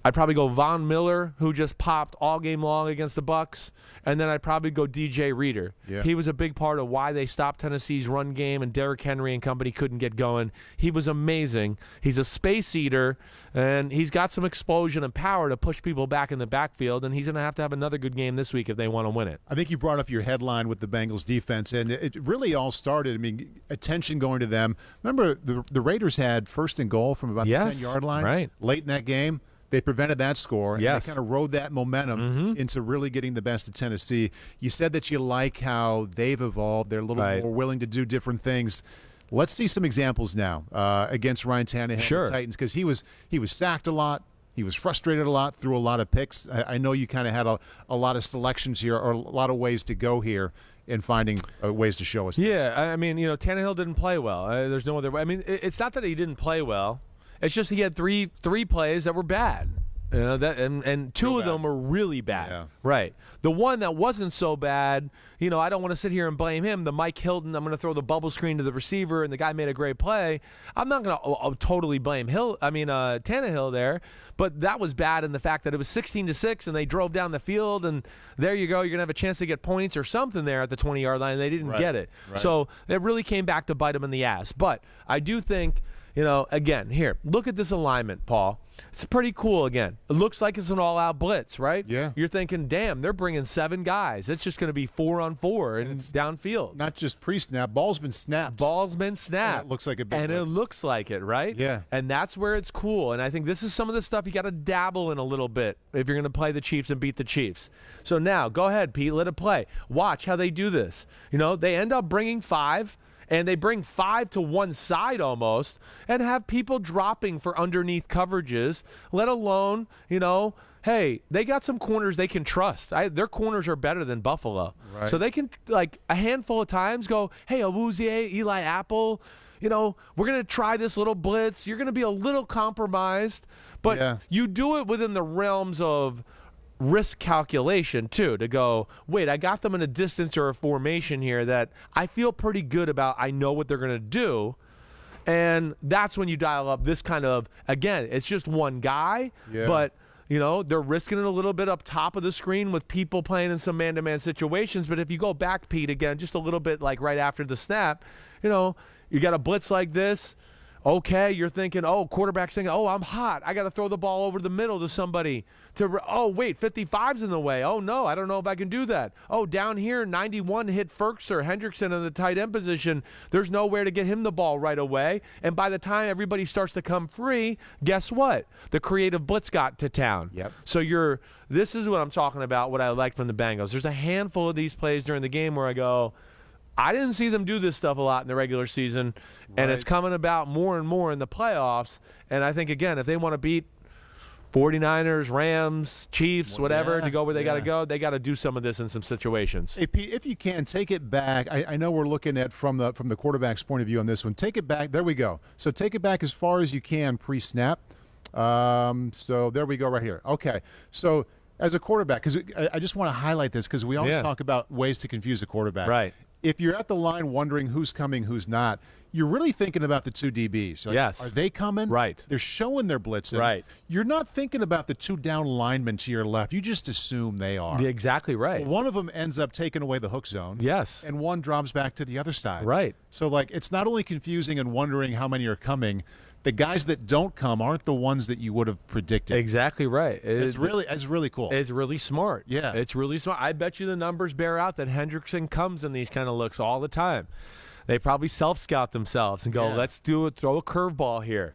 I'd probably go Von Miller, who just popped all game long against the Bucs, and then I'd probably go DJ Reader. Yeah. He was a big part of why they stopped Tennessee's run game and Derrick Henry and company couldn't get going. He was amazing. He's a space eater, and he's got some explosion and power to push people back in the backfield, and he's going to have another good game this week if they want to win it. I think you brought up your headline with the Bengals defense, and it really all started, I mean, attention going to them. Remember, the Raiders had 1st and goal from about the 10-yard line late in that game. They prevented that score, and they kind of rode that momentum into really getting the best of Tennessee. You said that you like how they've evolved. They're a little more willing to do different things. Let's see some examples now against Ryan Tannehill and the Titans, because he was sacked a lot. He was frustrated a lot, threw a lot of picks. I know you kind of had a lot of selections here, or a lot of ways to go here in finding ways to show us this. Yeah, I mean, Tannehill didn't play well. There's no other way. I mean, it's not that he didn't play well. It's just he had three plays that were bad. And 2 of them were really bad. Yeah. Right. The one that wasn't so bad, I don't want to sit here and blame him. The Mike Hilton, I'm going to throw the bubble screen to the receiver, and the guy made a great play. I'm not going to totally blame Tannehill there, but that was bad in the fact that it was 16-6, and they drove down the field, and there you go. You're going to have a chance to get points or something there at the 20-yard line, and they didn't get it. Right. So it really came back to bite them in the ass. But I do think again, here, look at this alignment, Paul. It's pretty cool again. It looks like it's an all-out blitz, right? Yeah. You're thinking, damn, they're bringing 7 guys. It's just going to be 4-on-4 and it's downfield. Not just pre-snap. Ball's been snapped. And it looks like a big And blitz. it looks like it, right? Yeah. And that's where it's cool. And I think this is some of the stuff you got to dabble in a little bit if you're going to play the Chiefs and beat the Chiefs. So now, go ahead, Pete, let it play. Watch how they do this. They end up bringing 5. And they bring 5 to one side almost and have people dropping for underneath coverages, let alone, hey, they got some corners they can trust. Their corners are better than Buffalo. Right. So they can, like, a handful of times go, hey, Awuzie, Eli Apple, we're going to try this little blitz. You're going to be a little compromised. But you do it within the realms of risk calculation too, to go, wait, I got them in a distance or a formation here that I feel pretty good about. I know what they're going to do. And that's when you dial up this kind of, again, it's just one guy, but they're risking it a little bit up top of the screen with people playing in some man-to-man situations. But if you go back, Pete, again, just a little bit like right after the snap, you got a blitz like this. Okay, you're thinking, quarterback's thinking, I'm hot. I got to throw the ball over the middle to somebody. Wait, 55's in the way. Oh, no, I don't know if I can do that. Down here, 91 hit Hendrickson in the tight end position. There's nowhere to get him the ball right away. And by the time everybody starts to come free, guess what? The creative blitz got to town. Yep. So this is what I'm talking about, what I like from the Bengals. There's a handful of these plays during the game where I go, I didn't see them do this stuff a lot in the regular season, and it's coming about more and more in the playoffs. And I think, again, if they want to beat 49ers, Rams, Chiefs, whatever, to go where they got to go, they got to do some of this in some situations. Hey, Pete, if you can, take it back. I know we're looking at from the quarterback's point of view on this one. Take it back. There we go. So take it back as far as you can pre-snap. So there we go right here. Okay. So as a quarterback, because I just want to highlight this because we always talk about ways to confuse a quarterback. Right. If you're at the line wondering who's coming, who's not, you're really thinking about the 2 DBs. Like, yes. Are they coming? Right. They're showing their blitzing. Right. You're not thinking about the 2 down linemen to your left. You just assume they are. You're exactly right. One of them ends up taking away the hook zone. Yes. And one drops back to the other side. Right. So, it's not only confusing and wondering how many are coming, the guys that don't come aren't the ones that you would have predicted. Exactly right. It's really cool. It's really smart. Yeah. It's really smart. I bet you the numbers bear out that Hendrickson comes in these kind of looks all the time. They probably self-scout themselves and go, let's throw a curveball here,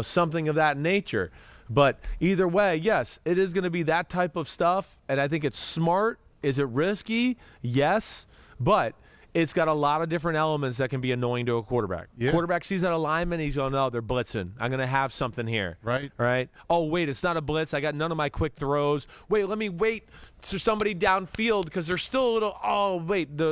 something of that nature. But either way, yes, it is going to be that type of stuff, and I think it's smart. Is it risky? Yes, but it's got a lot of different elements that can be annoying to a quarterback. Yeah. Quarterback sees that alignment, he's going, they're blitzing. I'm going to have something here. Right. Oh, wait, it's not a blitz. I got none of my quick throws. Wait, let me wait for somebody downfield because there's still a little,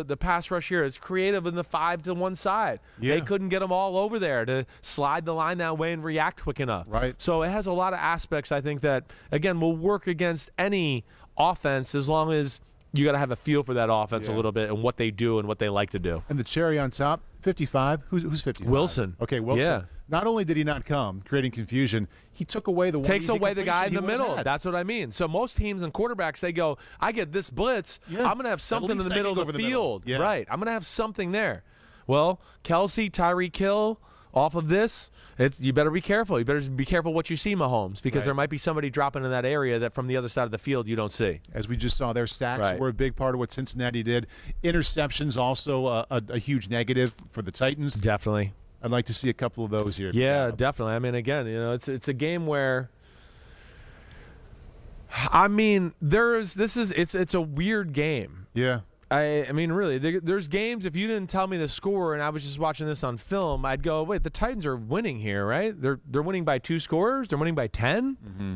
the pass rush here is creative in the 5 to one side. Yeah. They couldn't get them all over there to slide the line that way and react quick enough. Right. So it has a lot of aspects, I think, that, again, will work against any offense as long as you got to have a feel for that offense a little bit and what they do and what they like to do. And the cherry on top, 55. Who's 55? Wilson. Okay, Wilson. Yeah. Not only did he not come, creating confusion, he took away the one Takes easy away the guy in the completion he middle. had. That's what I mean. So most teams and quarterbacks, they go, I get this blitz. Yeah. I'm going to have something in least the I can middle go of over the the middle. field. Yeah. Right. I'm going to have something there. Well, Kelsey, Tyreek Hill, off of this, you better be careful. You better be careful what you see, Mahomes, because there might be somebody dropping in that area that from the other side of the field you don't see. As we just saw there, sacks were a big part of what Cincinnati did. Interceptions also a huge negative for the Titans. Definitely. I'd like to see a couple of those here. Yeah, definitely. I mean, again, it's a game where it's a weird game. Yeah. I mean, really, there's games, if you didn't tell me the score and I was just watching this on film, I'd go, wait, the Titans are winning here, right? They're winning by 2 scores? They're winning by 10? Mm-hmm.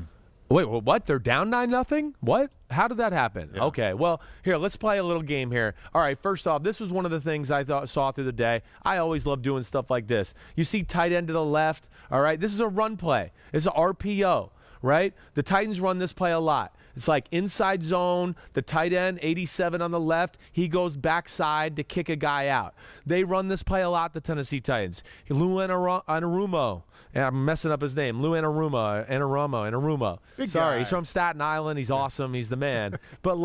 Wait, what? They're down 9-0? What? How did that happen? Yeah. Okay, well, here, let's play a little game here. All right, first off, this was one of the things I saw through the day. I always love doing stuff like this. You see tight end to the left, all right? This is a run play. It's an RPO, right? The Titans run this play a lot. It's like inside zone, the tight end, 87 on the left, he goes backside to kick a guy out. They run this play a lot, the Tennessee Titans. Lou Anarumo, I'm messing up his name, Lou Anarumo. Sorry, he's from Staten Island. He's awesome. He's the man. But,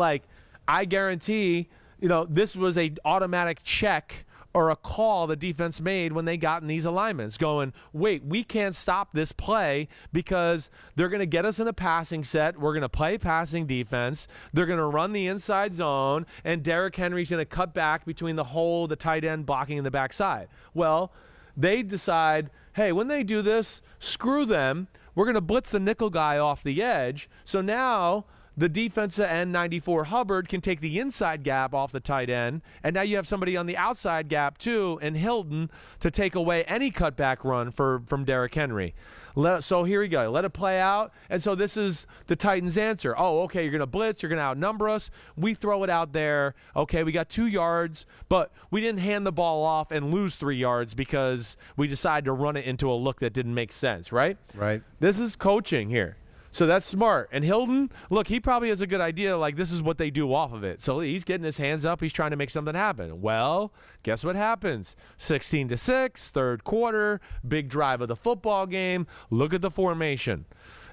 I guarantee, this was a automatic check or a call the defense made when they got in these alignments, going, wait, we can't stop this play because they're going to get us in a passing set. We're going to play passing defense. They're going to run the inside zone, and Derrick Henry's going to cut back between the hole, the tight end blocking in the backside. Well, they decide, hey, when they do this, screw them. We're going to blitz the nickel guy off the edge. So now the defensive end 94 Hubbard can take the inside gap off the tight end, and now you have somebody on the outside gap too, and Hilton to take away any cutback run from Derrick Henry. So here we go. Let it play out. And so this is the Titans' answer. Oh, okay, you're going to blitz. You're going to outnumber us. We throw it out there. Okay, we got 2 yards, but we didn't hand the ball off and lose 3 yards because we decided to run it into a look that didn't make sense, right? Right. This is coaching here. So that's smart. And Hilton, look, he probably has a good idea, like this is what they do off of it. So he's getting his hands up. He's trying to make something happen. Well, guess what happens? 16-6, third quarter, big drive of the football game. Look at the formation.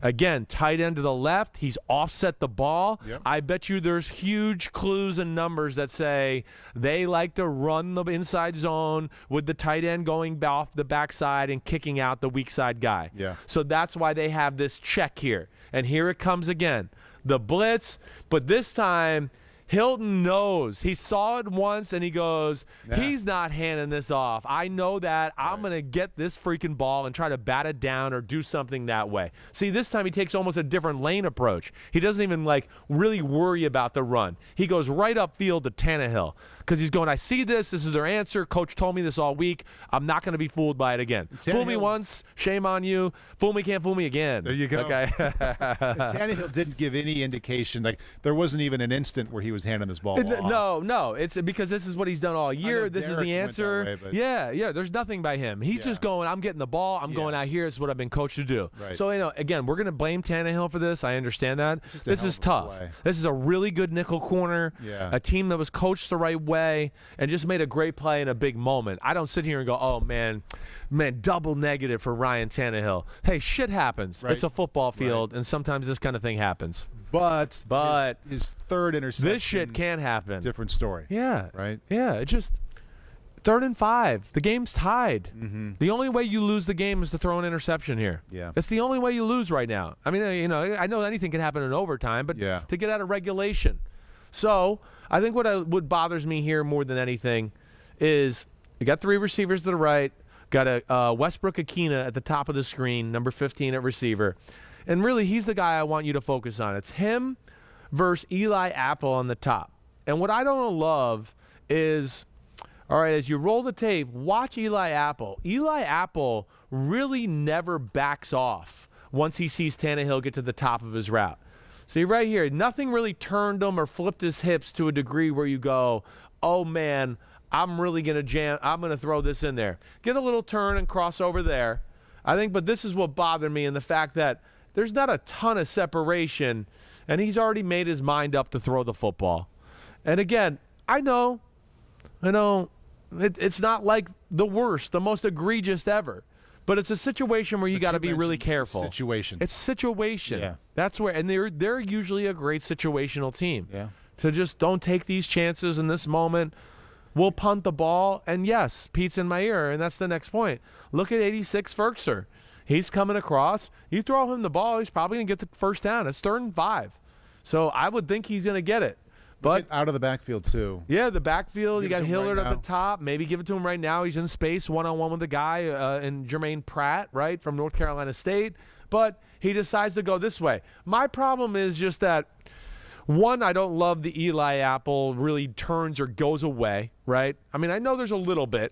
Again, tight end to the left. He's offset the ball. Yep. I bet you there's huge clues and numbers that say they like to run the inside zone with the tight end going off the backside and kicking out the weak side guy. Yeah. So that's why they have this check here. And here it comes again. The blitz, but this time Hilton knows. He saw it once, and he goes, he's not handing this off. I know that. I'm going to get this freaking ball and try to bat it down or do something that way. See, this time he takes almost a different lane approach. He doesn't even, really worry about the run. He goes right upfield to Tannehill because he's going, I see this. This is their answer. Coach told me this all week. I'm not going to be fooled by it again. Fool me once, shame on you. Fool me, can't fool me again. There you go. Okay. Tannehill didn't give any indication. There wasn't even an instant where he was handing this ball off. No. It's because this is what he's done all year. This is the answer. Yeah. There's nothing by him. He's just going, I'm getting the ball. I'm going out here. It's what I've been coached to do. Right. So, again, we're going to blame Tannehill for this. I understand that. This is tough. This is a really good nickel corner. Yeah. A team that was coached the right way and just made a great play in a big moment. I don't sit here and go, oh, man, double negative for Ryan Tannehill. Hey, shit happens. Right. It's a football field, and sometimes this kind of thing happens. But his third interception. This shit can happen. Different story. Yeah. Right? Yeah. It just 3rd and 5. The game's tied. Mm-hmm. The only way you lose the game is to throw an interception here. Yeah. It's the only way you lose right now. I mean, I know anything can happen in overtime, but to get out of regulation. So I think what bothers me here more than anything is you got 3 receivers to the right, got a Westbrook Akina at the top of the screen, number 15 at receiver. And really, he's the guy I want you to focus on. It's him versus Eli Apple on the top. And what I don't love is, all right, as you roll the tape, watch Eli Apple. Eli Apple really never backs off once he sees Tannehill get to the top of his route. See, right here, nothing really turned him or flipped his hips to a degree where you go, oh, man, I'm really going to jam. I'm going to throw this in there. Get a little turn and cross over there. I think, but this is what bothered me in the fact that there's not a ton of separation, and he's already made his mind up to throw the football. And again, I know, it's not like the worst, the most egregious ever, but it's a situation where you got to be really careful. It's situation. Yeah. That's where, and they're usually a great situational team. Yeah. So just don't take these chances in this moment. We'll punt the ball, and yes, Pete's in my ear, and that's the next point. Look at 86 Ferkser. He's coming across. You throw him the ball, he's probably going to get the first down. It's 3rd and 5. So I would think he's going to get it. But out of the backfield, too. Yeah, the backfield. You got Hillard right at the top. Maybe give it to him right now. He's in space, one-on-one with the guy in Jermaine Pratt, right, from North Carolina State. But he decides to go this way. My problem is just that, one, I don't love the Eli Apple really turns or goes away, right? I mean, I know there's a little bit.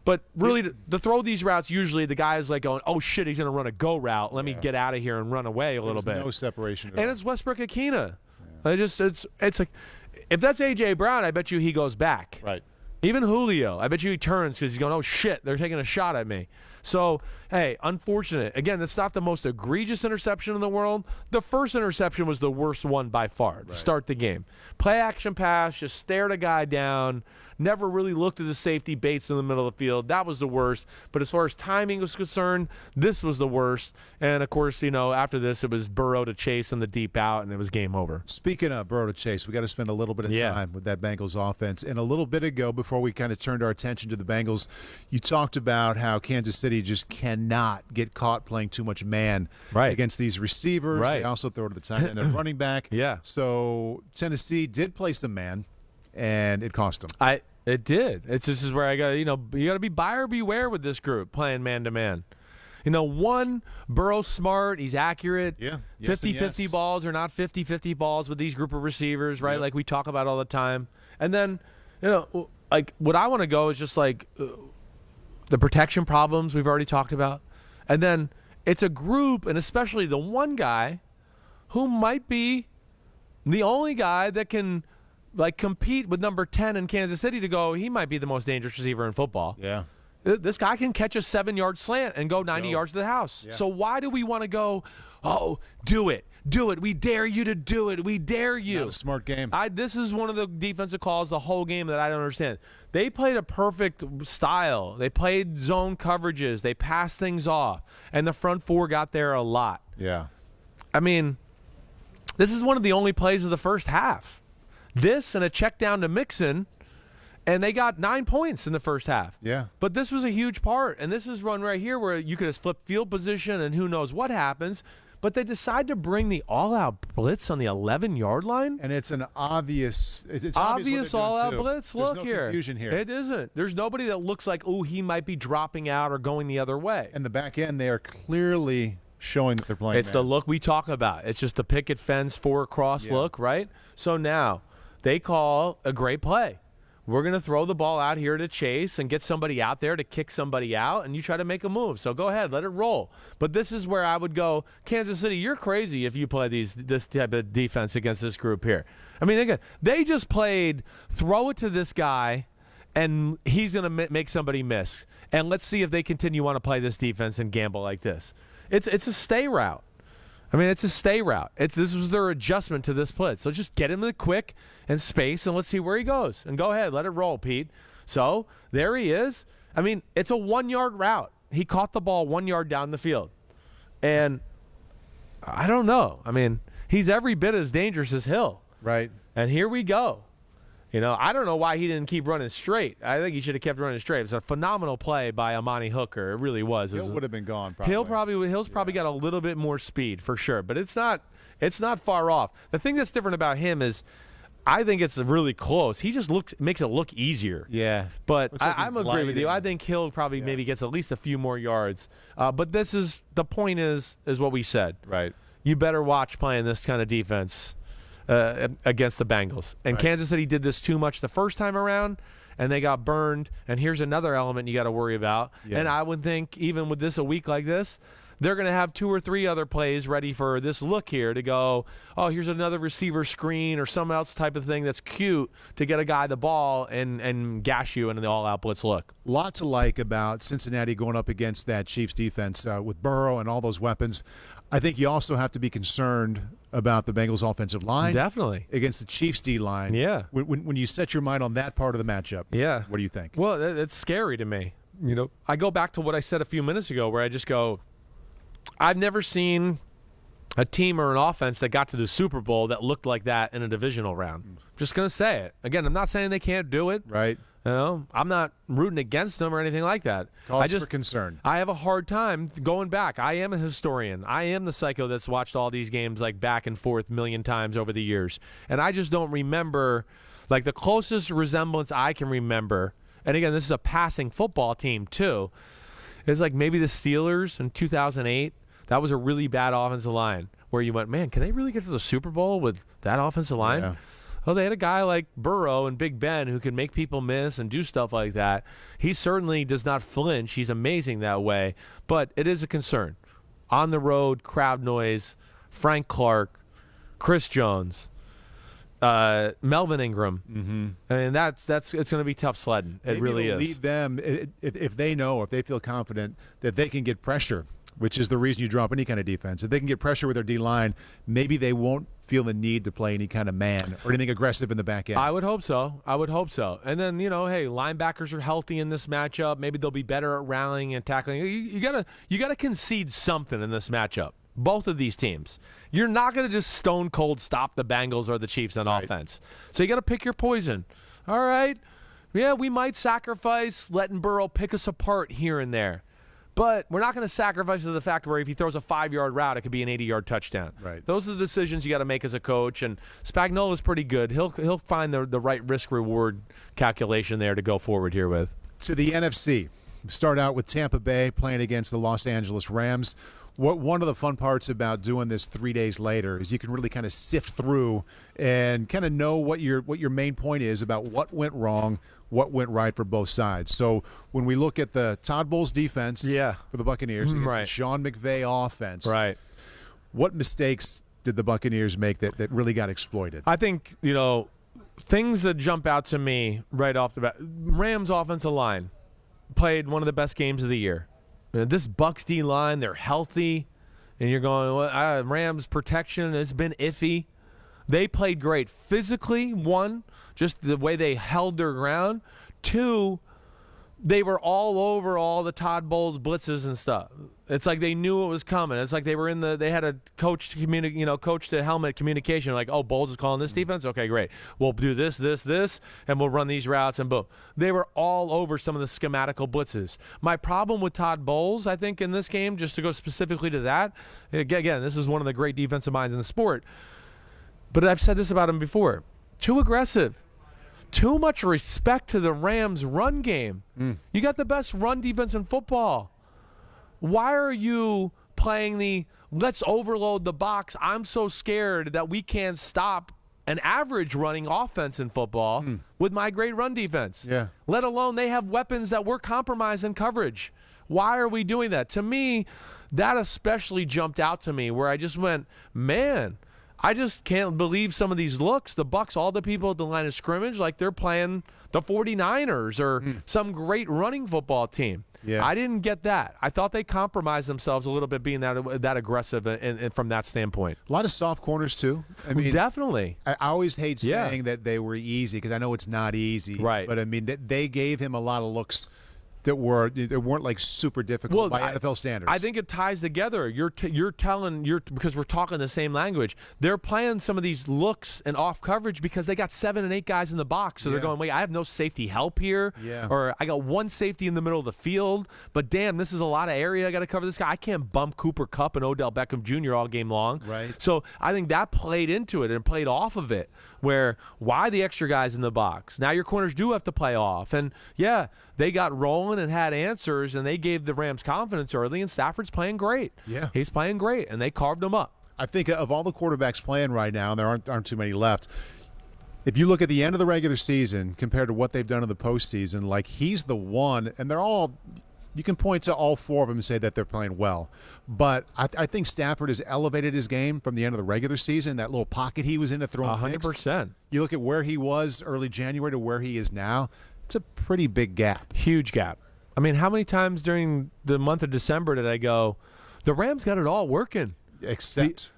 But really, to throw these routes, usually the guy is like going, oh, shit, he's going to run a go route. Let me get out of here and run away a little bit. No separation at all. And it's Westbrook Akina. Yeah. It's like, if that's A.J. Brown, I bet you he goes back. Right. Even Julio, I bet you he turns because he's going, oh, shit, they're taking a shot at me. So, hey, unfortunate. Again, that's not the most egregious interception in the world. The first interception was the worst one by far to start the game. Play action pass, just stare the guy down. Never really looked at the safety Bates in the middle of the field. That was the worst. But as far as timing was concerned, this was the worst. And, of course, after this, it was Burrow to Chase and the deep out, and it was game over. Speaking of Burrow to Chase, we got to spend a little bit of time with that Bengals offense. And a little bit ago, before we kind of turned our attention to the Bengals, you talked about how Kansas City just cannot get caught playing too much man against these receivers. Right. They also throw to the tight end and running back. Yeah. So Tennessee did play some man, and it cost them. It did. This is where I got, you got to be buyer beware with this group playing man-to-man. One, Burrow's smart. He's accurate. Yeah. 50-50 balls are not 50-50 balls with these group of receivers, right? Yep. Like we talk about all the time. And then, like what I want to go is just like the protection problems we've already talked about. And then it's a group, and especially the one guy who might be the only guy that can like compete with number 10 in Kansas City to go, he might be the most dangerous receiver in football. Yeah. This guy can catch a 7-yard slant and go 90 yards to the house. Yeah. So why do we want to go, do it. Do it. We dare you to do it. We dare you. Not a smart game. This is one of the defensive calls the whole game that I don't understand. They played a perfect style. They played zone coverages. They passed things off. And the front four got there a lot. Yeah. I mean, this is one of the only plays of the first half. This and a check down to Mixon, and they got 9 points in the first half. Yeah. But this was a huge part, and this is one right here where you could have flipped field position and who knows what happens. But they decide to bring the all-out blitz on the 11-yard line. And it's an obvious all-out blitz. There's Look no here. confusion here. It isn't. There's nobody that looks like, he might be dropping out or going the other way. And the back end, they are clearly showing that they're playing It's man. the look we talk about. It's just the picket fence, 4-across look, right? So now they call a great play. We're going to throw the ball out here to Chase and get somebody out there to kick somebody out, and you try to make a move. So go ahead, let it roll. But this is where I would go, Kansas City, you're crazy if you play this type of defense against this group here. I mean, again, they just played throw it to this guy, and he's going to make somebody miss. And let's see if they continue to want to play this defense and gamble like this. It's a stay route. I mean, it's a stay route. This was their adjustment to this blitz. So just get him in the quick and space, and let's see where he goes. And go ahead, let it roll, Pete. So there he is. I mean, it's a 1-yard route. He caught the ball 1 yard down the field. And I don't know. I mean, he's every bit as dangerous as Hill. Right. And here we go. I don't know why he didn't keep running straight. I think he should have kept running straight. It's a phenomenal play by Amani Hooker. It really was. Hill would have been gone. Probably. Hill's probably got a little bit more speed for sure, but it's not far off. The thing that's different about him is, I think it's really close. He just makes it look easier. Yeah. But like I'm agree with you. I think Hill probably maybe gets at least a few more yards. But the point is what we said. Right. You better watch playing this kind of defense against the Bengals. And Kansas City did this too much the first time around, and they got burned. And here's another element you got to worry about. Yeah. And I would think even with this a week like this, they're going to have 2 or 3 other plays ready for this look here to go, here's another receiver screen or some else type of thing that's cute to get a guy the ball and gash you in the all-out blitz look. Lot to like about Cincinnati going up against that Chiefs defense with Burrow and all those weapons. I think you also have to be concerned about the Bengals offensive line. Definitely. Against the Chiefs D-line. Yeah. When you set your mind on that part of the matchup, what do you think? Well, it's scary to me. I go back to what I said a few minutes ago where I just go, I've never seen a team or an offense that got to the Super Bowl that looked like that in a divisional round. Just going to say it. Again, I'm not saying they can't do it. Right. I'm not rooting against them or anything like that. Cause for concern. I have a hard time going back. I am a historian. I am the psycho that's watched all these games like back and forth 1,000,000 times over the years. And I just don't remember, like the closest resemblance I can remember, and again, this is a passing football team too, is like maybe the Steelers in 2008. That was a really bad offensive line where you went, man, can they really get to the Super Bowl with that offensive line? Yeah. Well, they had a guy like Burrow and Big Ben who can make people miss and do stuff like that. He certainly does not flinch. He's amazing that way. But it is a concern. On the road, crowd noise, Frank Clark, Chris Jones, Melvin Ingram. Mm-hmm. I mean, it's going to be tough sledding. It Maybe really is. Lead them if they know, if they feel confident that they can get pressure which is the reason you drop any kind of defense. If they can get pressure with their D-line, maybe they won't feel the need to play any kind of man or anything aggressive in the back end. I would hope so. And then, hey, linebackers are healthy in this matchup. Maybe they'll be better at rallying and tackling. You gotta concede something in this matchup. Both of these teams. You're not going to just stone cold stop the Bengals or the Chiefs on offense. So you got to pick your poison. All right. Yeah, we might sacrifice letting Burrow pick us apart here and there. But we're not going to sacrifice to the fact where if he throws a 5-yard route, it could be an 80-yard touchdown. Right. Those are the decisions you got to make as a coach. And Spagnuolo's pretty good. He'll find the right risk-reward calculation there to go forward here with. To the NFC. Start out with Tampa Bay playing against the Los Angeles Rams. One of the fun parts about doing this 3 days later is you can really kind of sift through and kind of know what your main point is about what went wrong, what went right for both sides. So when we look at the Todd Bowles defense for the Buccaneers against the Sean McVay offense, what mistakes did the Buccaneers make that really got exploited? I think, things that jump out to me right off the bat. Rams offensive line played one of the best games of the year. This Bucs D line, they're healthy, and you're going, Rams protection has been iffy. They played great physically. One, just the way they held their ground. Two, they were all over all the Todd Bowles blitzes and stuff. It's like they knew it was coming. It's like they were they had a coach to helmet communication. Like, Bowles is calling this defense. Okay, great. We'll do this, and we'll run these routes and boom. They were all over some of the schematical blitzes. My problem with Todd Bowles, I think, in this game, just to go specifically to that, again, this is one of the great defensive minds in the sport. But I've said this about him before. Too aggressive. Too much respect to the Rams' run game. You got the best run defense in football. Why are you playing the let's overload the box? I'm so scared that we can't stop an average running offense in football with my great run defense. Yeah. Let alone they have weapons that we're compromised in coverage. Why are we doing that? To me, that especially jumped out to me where I just went, man, I just can't believe some of these looks. The Bucs, all the people at the line of scrimmage, like they're playing the 49ers or some great running football team. Yeah. I didn't get that. I thought they compromised themselves a little bit being that aggressive and from that standpoint. A lot of soft corners, too. I mean, definitely. I always hate saying that they were easy because I know it's not easy. Right. But, I mean, they gave him a lot of looks that weren't like super difficult by NFL standards. I think it ties together. Because we're talking the same language. They're playing some of these looks and off coverage because they got 7 and 8 guys in the box. So they're going, wait, I have no safety help here. Yeah. Or I got one safety in the middle of the field. But damn, this is a lot of area I got to cover this guy. I can't bump Cooper Kupp and Odell Beckham Jr. all game long. Right. So I think that played into it and played off of it. Where why the extra guys in the box? Now your corners do have to play off. And they got rolling and had answers, and they gave the Rams confidence early, and Stafford's playing great. Yeah. He's playing great, and they carved him up. I think of all the quarterbacks playing right now, and there aren't too many left, if you look at the end of the regular season compared to what they've done in the postseason, like he's the one, and they're all – you can point to all 4 of them and say that they're playing well. But I think Stafford has elevated his game from the end of the regular season, that little pocket he was in to throw 100%. You look at where he was early January to where he is now, it's a pretty big gap. Huge gap. I mean, how many times during the month of December did I go, the Rams got it all working? Except,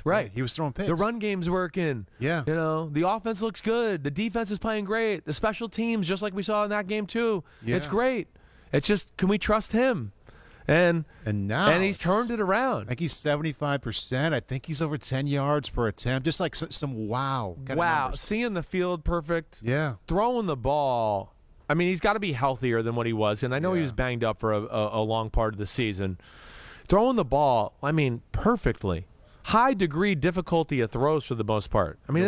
right. He was throwing picks. The run game's working. Yeah. The offense looks good. The defense is playing great. The special teams, just like we saw in that game too. Yeah. It's great. It's just, can we trust him? And he's turned it around. I think he's 75%. I think he's over 10 yards per attempt. Just like some wow. Seeing the field perfect. Yeah. Throwing the ball. I mean, he's got to be healthier than what he was. And I know he was banged up for a long part of the season. Throwing the ball, I mean, perfectly. High degree difficulty of throws for the most part. I mean,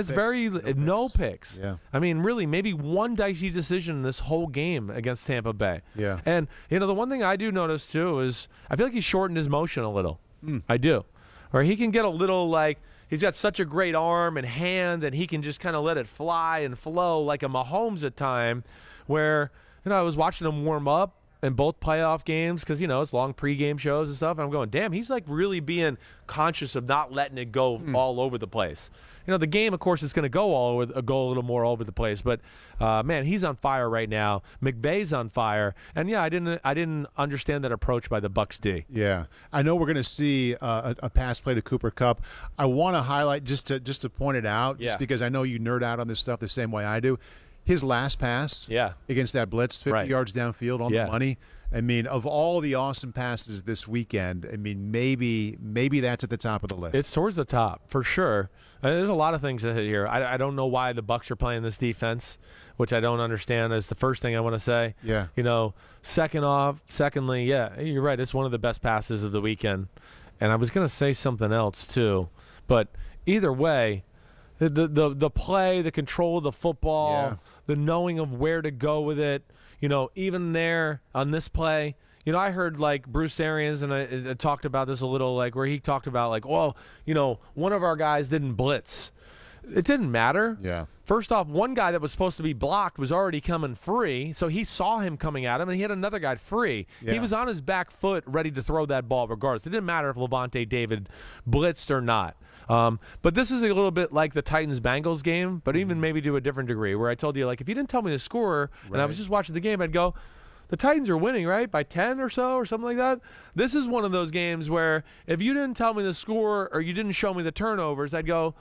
no picks. Yeah. I mean, really, maybe one dicey decision in this whole game against Tampa Bay. Yeah. And, the one thing I do notice, too, is I feel like he's shortened his motion a little. I do. Or he can get a little, like, he's got such a great arm and hand, and he can just kind of let it fly and flow like a Mahomes at time where, I was watching him warm up, in both playoff games because, it's long pregame shows and stuff. And I'm going, damn, he's like really being conscious of not letting it go all over the place. The game, of course, is going to go a little more over the place. But, man, he's on fire right now. McVay's on fire. And, yeah, I didn't understand that approach by the Bucs D. Yeah. I know we're going to see a pass play to Cooper Kupp. I want to highlight, just to point it out, just because I know you nerd out on this stuff the same way I do. His last pass against that blitz, 50 yards downfield on the money. I mean, of all the awesome passes this weekend, I mean, maybe that's at the top of the list. It's towards the top, for sure. There's a lot of things that hit here. I don't know why the Bucs are playing this defense, which I don't understand. Is the first thing I want to say. Yeah. Secondly, you're right. It's one of the best passes of the weekend. And I was going to say something else, too. But either way, the play, the control of the football, the knowing of where to go with it, even there on this play, I heard like Bruce Arians, and I talked about this a little, like where he talked about like, well, one of our guys didn't blitz. It didn't matter. Yeah. First off, one guy that was supposed to be blocked was already coming free, so he saw him coming at him, and he had another guy free. Yeah. He was on his back foot ready to throw that ball regardless. It didn't matter if Levante David blitzed or not. But this is a little bit like the Titans-Bengals game, but even maybe to a different degree, where I told you, like, if you didn't tell me the score and I was just watching the game, I'd go, the Titans are winning, right, by 10 or so or something like that. This is one of those games where if you didn't tell me the score or you didn't show me the turnovers, I'd go,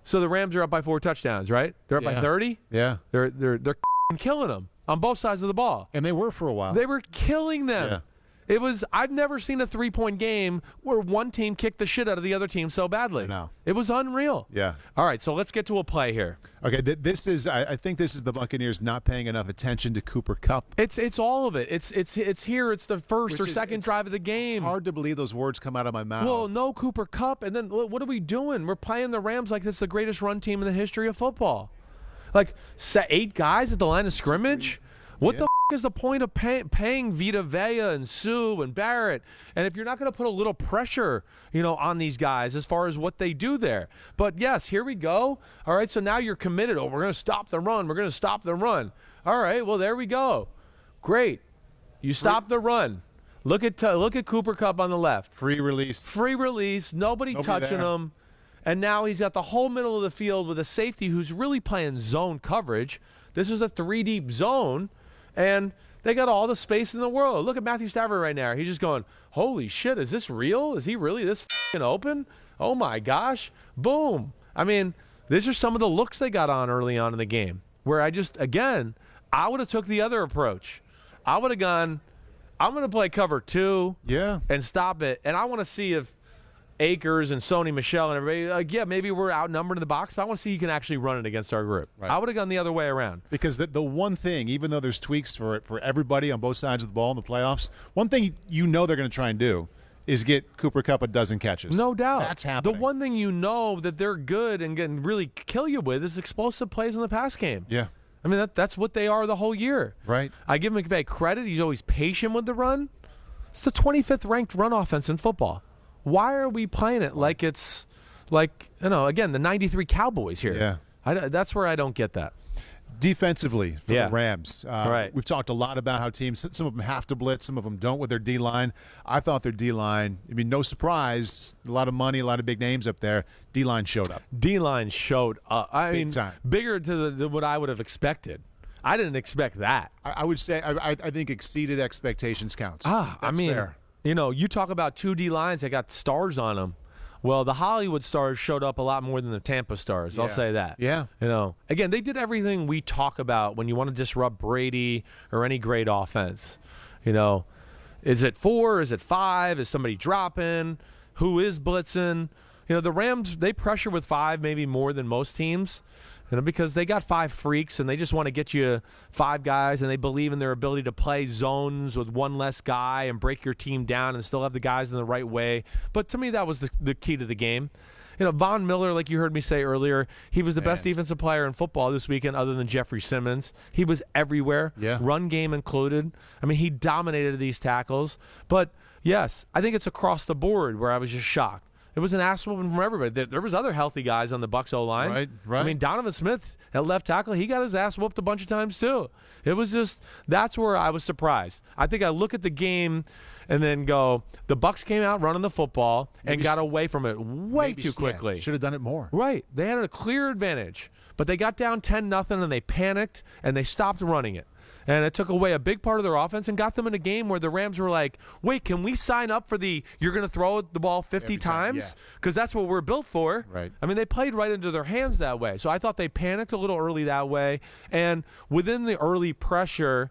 so the Rams are up by 4 touchdowns, right? They're up by 30? Yeah. They're killing them on both sides of the ball. And they were for a while. They were killing them. Yeah. I've never seen a 3-point game where one team kicked the shit out of the other team so badly. No. It was unreal. Yeah. All right, so let's get to a play here. Okay, I think this is the Buccaneers not paying enough attention to Cooper Kupp. It's all of it. It's here. It's the first or second drive of the game. Hard to believe those words come out of my mouth. Well, no Cooper Kupp, and then what are we doing? We're playing the Rams like this is the greatest run team in the history of football. Like 8 guys at the line of scrimmage? What the is the point of paying Vita Vea and Sue and Barrett? And if you're not going to put a little pressure, on these guys as far as what they do there. But, yes, here we go. All right, so now you're committed. Oh, we're going to stop the run. We're going to stop the run. All right, well, there we go. Great. You stop the run. Look at Cooper Kupp on the left. Free release. Nobody touching him. And now he's got the whole middle of the field with a safety who's really playing zone coverage. This is a 3-deep zone. And they got all the space in the world. Look at Matthew Stafford right now. He's just going, holy shit, is this real? Is he really this f***ing open? Oh, my gosh. Boom. I mean, these are some of the looks they got on early on in the game where I would have took the other approach. I would have gone, I'm going to play cover 2 and stop it. And I want to see if Akers and Sony Michel and everybody, maybe we're outnumbered in the box, but I want to see you can actually run it against our group. Right. I would have gone the other way around. Because the one thing, even though there's tweaks for everybody on both sides of the ball in the playoffs, one thing they're going to try and do is get Cooper Kupp a dozen catches. No doubt. That's happening. The one thing that they're good and can really kill you with is explosive plays in the pass game. Yeah. I mean, that's what they are the whole year. Right. I give McVay credit. He's always patient with the run. It's the 25th ranked run offense in football. Why are we playing it like it's again, the 93 Cowboys here? Yeah. That's where I don't get that. Defensively for the Rams. Right. We've talked a lot about how teams, some of them have to blitz, some of them don't with their D-line. I thought their D-line, no surprise, a lot of money, a lot of big names up there. D-line showed up. D-line showed up. Big time. Bigger than what I would have expected. I didn't expect that. I would say I think exceeded expectations counts. That's fair. You talk about 2 D-lines that got stars on them. Well, the Hollywood stars showed up a lot more than the Tampa stars. I'll say that. Yeah. Again, they did everything we talk about when you want to disrupt Brady or any great offense. Is it 4? Is it 5? Is somebody dropping? Who is blitzing? The Rams, they pressure with 5 maybe more than most teams. Because they got 5 freaks and they just want to get you 5 guys and they believe in their ability to play zones with 1 less guy and break your team down and still have the guys in the right way. But to me, that was the key to the game. Von Miller, like you heard me say earlier, he was the best defensive player in football this weekend other than Jeffrey Simmons. He was everywhere, run game included. I mean, he dominated these tackles. But, yes, I think it's across the board where I was just shocked. It was an ass whooping from everybody. There was other healthy guys on the Bucs O-line. Right. I mean, Donovan Smith at left tackle, he got his ass whooped a bunch of times too. It was just, that's where I was surprised. I think I look at the game and then go, the Bucs came out running the football and got away from it way too quickly. Should have done it more. Right. They had a clear advantage, but they got down 10-0 and they panicked and they stopped running it. And it took away a big part of their offense and got them in a game where the Rams were like, wait, can we sign up for you're going to throw the ball 50 times? Because that's what we're built for. Right. I mean, they played right into their hands that way. So I thought they panicked a little early that way. And within the early pressure,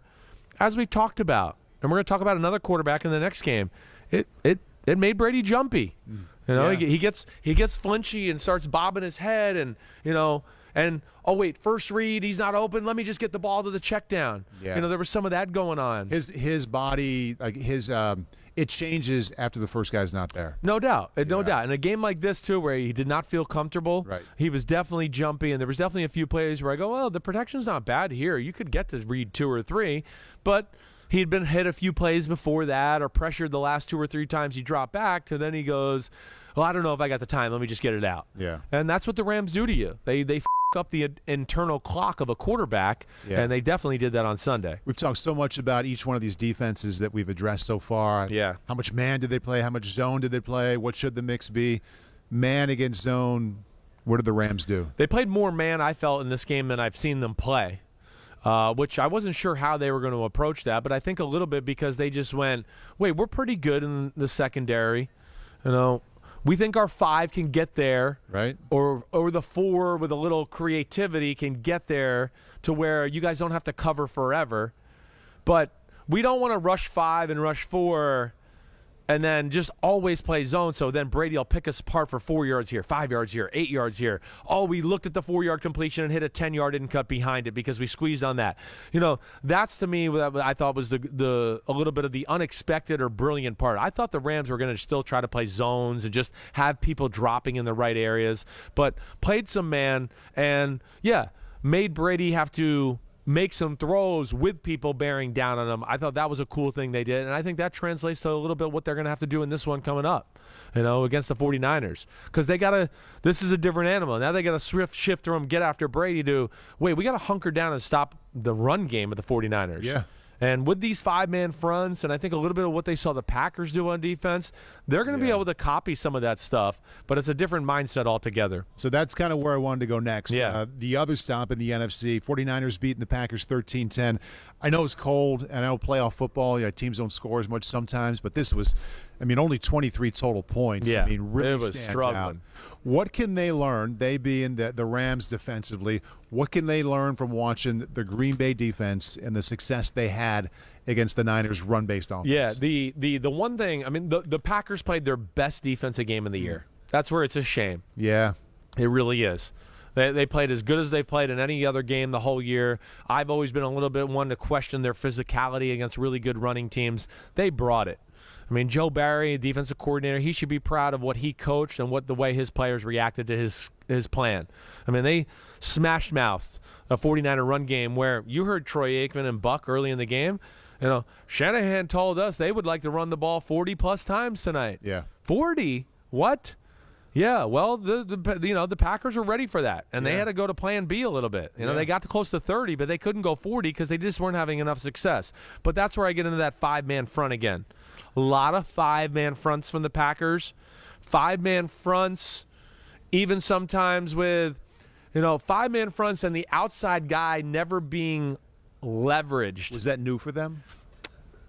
as we talked about, and we're going to talk about another quarterback in the next game, it made Brady jumpy. You know, he gets flinchy and starts bobbing his head and, and oh wait, first read, he's not open. Let me just get the ball to the check down. Yeah. There was some of that going on. His body, like it changes after the first guy's not there. No doubt, no doubt. In a game like this too, where he did not feel comfortable, right. He was definitely jumpy, and there was definitely a few plays where I go, well, the protection's not bad here. You could get to read 2 or 3, but he'd been hit a few plays before that or pressured the last 2 or 3 times he dropped back, to then he goes, well, I don't know if I got the time. Let me just get it out. Yeah. And that's what the Rams do to you. They f up the internal clock of a quarterback, and they definitely did that on Sunday. We've talked so much about each one of these defenses that we've addressed so far. Yeah. How much man did they play? How much zone did they play? What should the mix be? Man against zone, what did the Rams do? They played more man, I felt, in this game than I've seen them play. Which I wasn't sure how they were going to approach that, but I think a little bit because they just went, wait, we're pretty good in the secondary. We think our 5 can get there, right? Or the 4 with a little creativity can get there to where you guys don't have to cover forever. But we don't want to rush 5 and rush 4 and then just always play zone, so then Brady will pick us apart for 4 yards here, 5 yards here, 8 yards here. Oh, we looked at the 4-yard completion and hit a 10-yard and cut behind it because we squeezed on that. That's to me what I thought was a little bit of the unexpected or brilliant part. I thought the Rams were going to still try to play zones and just have people dropping in the right areas, but played some man and, made Brady have to make some throws with people bearing down on them. I thought that was a cool thing they did, and I think that translates to a little bit what they're going to have to do in this one coming up, against the 49ers. Because this is a different animal. Now they got to shift from get after Brady to, wait, we got to hunker down and stop the run game of the 49ers. Yeah. And with these 5-man fronts, and I think a little bit of what they saw the Packers do on defense, they're going to be able to copy some of that stuff, but it's a different mindset altogether. So that's kind of where I wanted to go next. Yeah. The other stop in the NFC, 49ers beating the Packers 13-10. I know it's cold, and I know playoff football, teams don't score as much sometimes, but this was, only 23 total points. Yeah, really it was stands struggling. out. What can they learn, they being the Rams defensively, what can they learn from watching the Green Bay defense and the success they had against the Niners' run-based offense? Yeah, the one thing, the Packers played their best defensive game of the year. That's where it's a shame. Yeah. It really is. They played as good as they've played in any other game the whole year. I've always been a little bit one to question their physicality against really good running teams. They brought it. Joe Barry, defensive coordinator, he should be proud of what he coached and the way his players reacted to his plan. They smash-mouthed a 49er run game where you heard Troy Aikman and Buck early in the game. Shanahan told us they would like to run the ball 40-plus times tonight. Yeah. 40? What? Yeah, well, the Packers were ready for that, and they had to go to plan B a little bit. They got to close to 30, but they couldn't go 40 because they just weren't having enough success. But that's where I get into that 5-man front again. A lot of 5-man fronts from the Packers. 5-man fronts, even sometimes with, 5-man fronts and the outside guy never being leveraged. Was that new for them?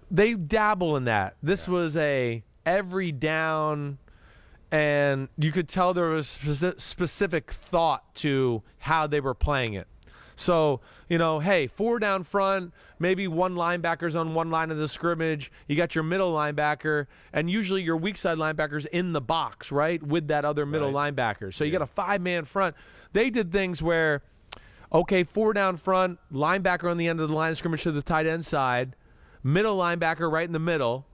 They dabble in that. This was a every down, and you could tell there was specific thought to how they were playing it. So, hey, 4 down front, maybe 1 linebacker's on one line of the scrimmage. You got your middle linebacker, and usually your weak side linebacker's in the box, right, with that other middle linebacker. So you got a 5-man front. They did things where, 4 down front, linebacker on the end of the line of scrimmage to the tight end side, middle linebacker right in the middle,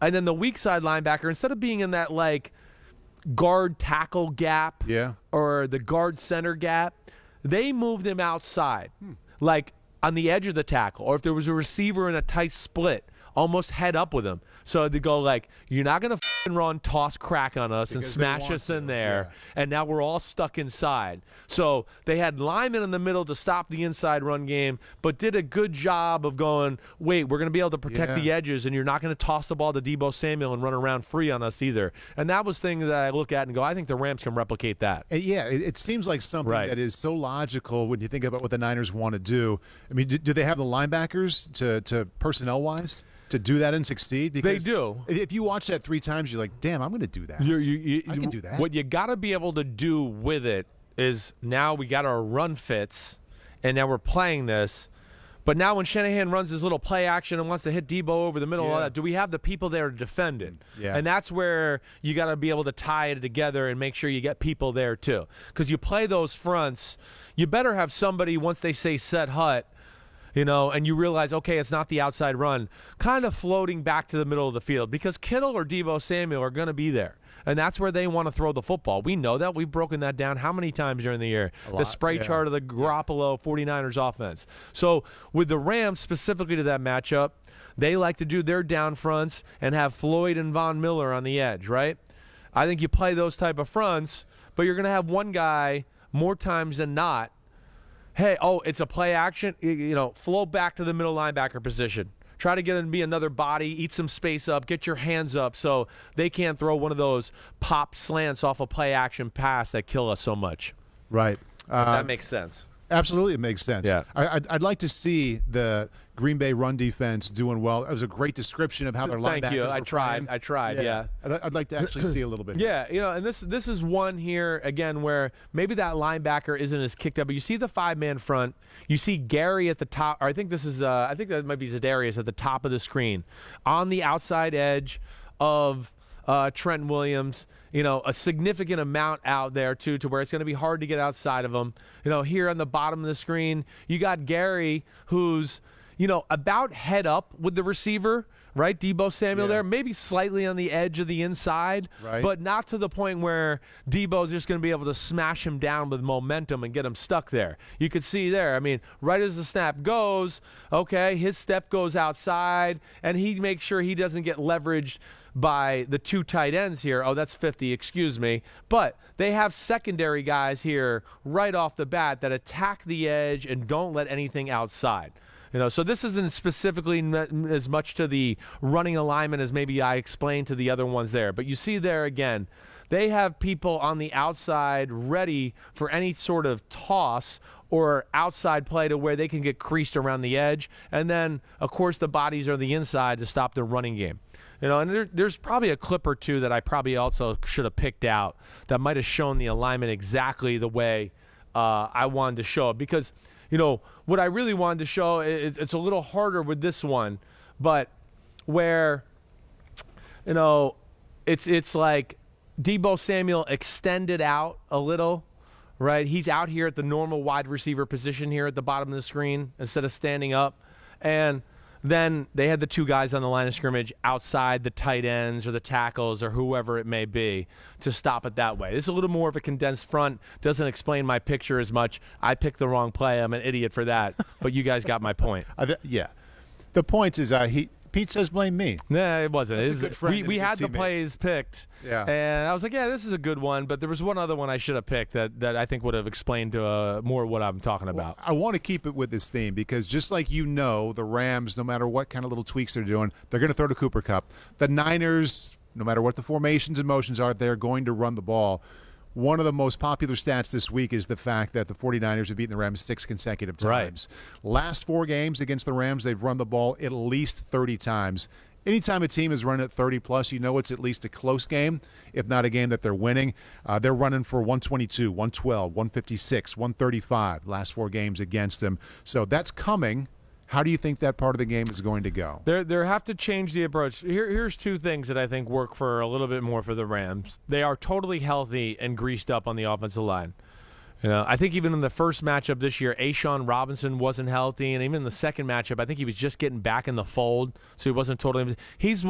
and then the weak side linebacker, instead of being in that, guard tackle gap or the guard center gap, they moved him outside, on the edge of the tackle, or if there was a receiver in a tight split, almost head up with him. So they go like, you're not going to run toss crack on us and smash us in there, and now we're all stuck inside. So they had linemen in the middle to stop the inside run game, but did a good job of going, wait, we're going to be able to protect the edges, and you're not going to toss the ball to Deebo Samuel and run around free on us either. And that was things that I look at and go, I think the Rams can replicate that. Yeah, it seems like something that is so logical when you think about what the Niners want to do. I mean, do they have the linebackers to personnel-wise to do that and succeed? Because they do. If you watch that 3 times, you're like, damn, I'm going to do that. I can do that. What you got to be able to do with it is now we got our run fits, and now we're playing this. But now when Shanahan runs his little play action and wants to hit Deebo over the middle, all that, do we have the people there to defend it? Yeah. And that's where you got to be able to tie it together and make sure you get people there too. Because you play those fronts, you better have somebody, once they say set hut, and you realize, okay, it's not the outside run, kind of floating back to the middle of the field, because Kittle or Deebo Samuel are going to be there. And that's where they want to throw the football. We know that. We've broken that down how many times during the year? The spray chart of the Garoppolo 49ers offense. So with the Rams, specifically to that matchup, they like to do their down fronts and have Floyd and Von Miller on the edge, right? I think you play those type of fronts, but you're going to have one guy more times than not, hey, it's a play action, flow back to the middle linebacker position. Try to get him to be another body, eat some space up, get your hands up so they can't throw one of those pop slants off a play action pass that kill us so much. Right. That makes sense. Absolutely, it makes sense. Yeah. I'd like to see the Green Bay run defense doing well. It was a great description of how their linebackers Thank you. were playing. I tried. Yeah. I'd like to actually see a little bit. Yeah, and this is one here again where maybe that linebacker isn't as kicked up, but you see the 5-man front. You see Gary at the top, or I think that might be Za'Darius at the top of the screen on the outside edge of Trent Williams. A significant amount out there, too, to where it's going to be hard to get outside of him. Here on the bottom of the screen, you got Gary, who's, about head up with the receiver, right? Deebo Samuel there, maybe slightly on the edge of the inside, but not to the point where Deebo's just going to be able to smash him down with momentum and get him stuck there. You could see there, right as the snap goes, okay, his step goes outside, and he makes sure he doesn't get leveraged by the 2 tight ends here. Oh, that's 50, excuse me. But they have secondary guys here right off the bat that attack the edge and don't let anything outside. So this isn't specifically as much to the running alignment as maybe I explained to the other ones there. But you see there again, they have people on the outside ready for any sort of toss or outside play to where they can get creased around the edge. And then, of course, the bodies are the inside to stop the running game. And there's probably a clip or two that I probably also should have picked out that might have shown the alignment exactly the way I wanted to show it. Because, what I really wanted to show, it's a little harder with this one, but where, it's like Deebo Samuel extended out a little, right? He's out here at the normal wide receiver position here at the bottom of the screen instead of standing up. And then they had the 2 guys on the line of scrimmage outside the tight ends or the tackles or whoever it may be to stop it that way. This is a little more of a condensed front. Doesn't explain my picture as much. I picked the wrong play. I'm an idiot for that. But you guys got my point. Yeah. The point is Pete says blame me. Nah, it wasn't. That's a good friend we had the teammate. Plays picked. Yeah. And I was like, yeah, this is a good one. But there was one other one I should have picked that I think would have explained more what I'm talking about. I want to keep it with this theme because just like the Rams, no matter what kind of little tweaks they're doing, they're going to throw to Cooper Kupp. The Niners, no matter what the formations and motions are, they're going to run the ball. One of the most popular stats this week is the fact that the 49ers have beaten the Rams 6 consecutive times. Right. Last 4 games against the Rams, they've run the ball at least 30 times. Anytime a team is running at 30-plus, it's at least a close game, if not a game that they're winning. They're running for 122, 112, 156, 135 last 4 games against them. So that's coming. How do you think that part of the game is going to go? They have to change the approach. Here's 2 things that I think work for a little bit more for the Rams. They are totally healthy and greased up on the offensive line. I think even in the first matchup this year, A'Shawn Robinson wasn't healthy, and even in the second matchup, I think he was just getting back in the fold, so he wasn't totally. He's